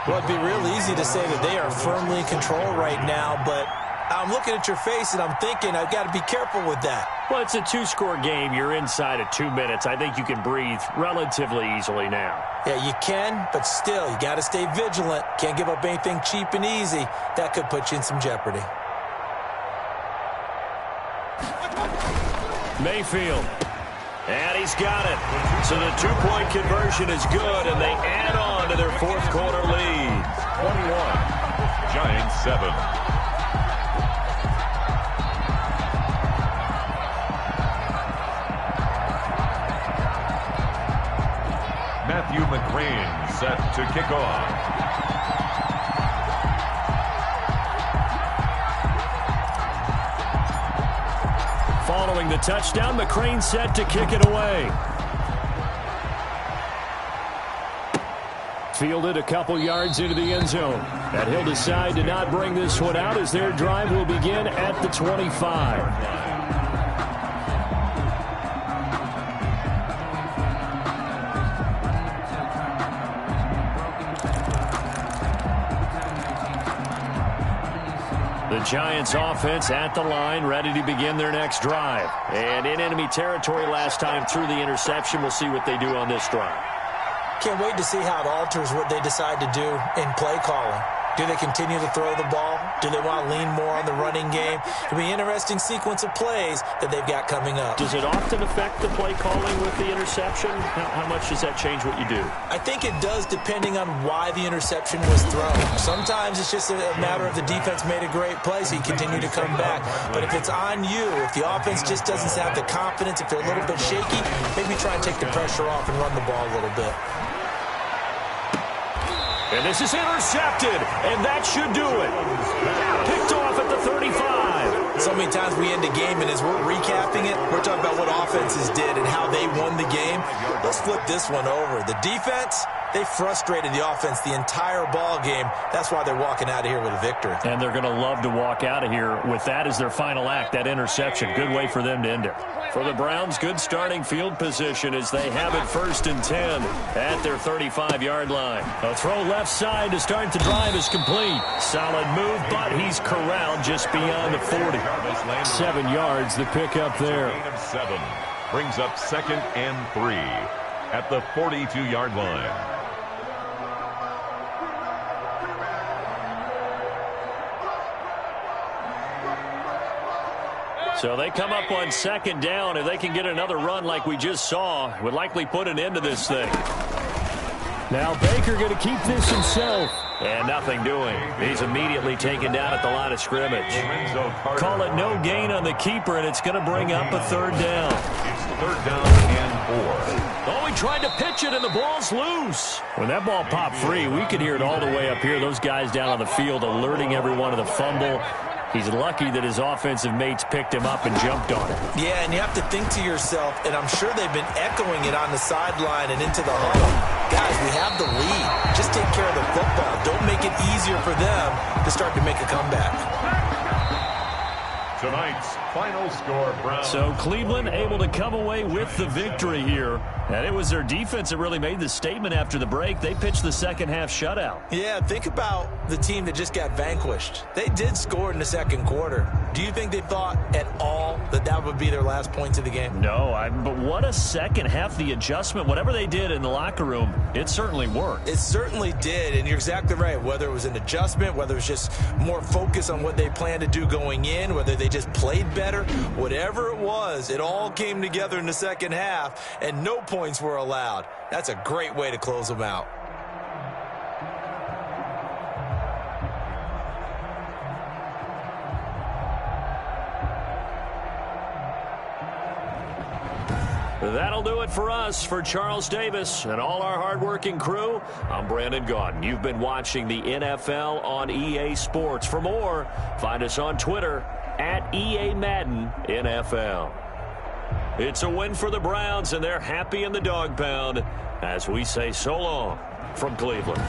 Well, it'd be real easy to say that they are firmly in control right now, but I'm looking at your face and I'm thinking I've got to be careful with that. Well, it's a 2-score game. You're inside of 2 minutes. I think you can breathe relatively easily now. Yeah, you can, but still, you got to stay vigilant. Can't give up anything cheap and easy. That could put you in some jeopardy. Mayfield. And he's got it. So the 2-point conversion is good, and they add on to their 4th quarter lead. 21, Giants 7. Matthew McCrane set to kick off. Following the touchdown, McCrane set to kick it away. Fielded a couple yards into the end zone. And he'll decide to not bring this one out as their drive will begin at the 25. The Giants offense at the line, ready to begin their next drive. And in enemy territory last time through the interception. We'll see what they do on this drive. Can't wait to see how it alters what they decide to do in play calling. Do they continue to throw the ball? Do they want to lean more on the running game? It'll be an interesting sequence of plays that they've got coming up. Does it often affect the play calling with the interception? How much does that change what you do? I think it does depending on why the interception was thrown. Sometimes it's just a matter of the defense made a great play, so you continue to come back. But if it's on you, if the offense just doesn't have the confidence, if they're a little bit shaky, maybe try and take the pressure off and run the ball a little bit. And this is intercepted, and that should do it. Picked off at the 35. So many times we end a game, and as we're recapping it, we're talking about what offenses did and how they won the game. Let's flip this one over. The defense, they frustrated the offense the entire ball game. That's why they're walking out of here with a victory. And they're going to love to walk out of here with that as their final act, that interception. Good way for them to end it. For the Browns, good starting field position as they have it 1st and 10 at their 35-yard line. A throw left side to start the drive is complete. Solid move, but he's corralled just beyond the 40. 7 yards, the pickup there. Gain of 7 brings up 2nd and 3 at the 42-yard line. So they come up on 2nd down. If they can get another run like we just saw, it would likely put an end to this thing. Now Baker going to keep this himself. And nothing doing. He's immediately taken down at the line of scrimmage. Call it no gain on the keeper, and it's going to bring up a 3rd down. It's 3rd down and 4. Oh, he tried to pitch it, and the ball's loose. When that ball popped free, we could hear it all the way up here. Those guys down on the field alerting everyone of the fumble. He's lucky that his offensive mates picked him up and jumped on it. Yeah, and you have to think to yourself, and I'm sure they've been echoing it on the sideline and into the huddle. Guys, we have the lead. Just take care of the football. Don't make it easier for them to start to make a comeback. Tonight's final score, Browns. So Cleveland able to come away with the victory here. And it was their defense that really made the statement after the break. They pitched the second-half shutout. Yeah, think about the team that just got vanquished. They did score in the 2nd quarter. Do you think they thought at all that that would be their last points of the game? No, but what a second half. The adjustment, whatever they did in the locker room, it certainly worked. It certainly did, and you're exactly right. Whether it was an adjustment, whether it was just more focus on what they planned to do going in, whether they just played better, whatever it was, it all came together in the second half, and no points were allowed. That's a great way to close them out. That'll do it for us. For Charles Davis and all our hardworking crew, I'm Brandon Gaudin. You've been watching the NFL on EA Sports. For more, find us on Twitter at EA Madden NFL. It's a win for the Browns, and they're happy in the dog pound as we say so long from Cleveland.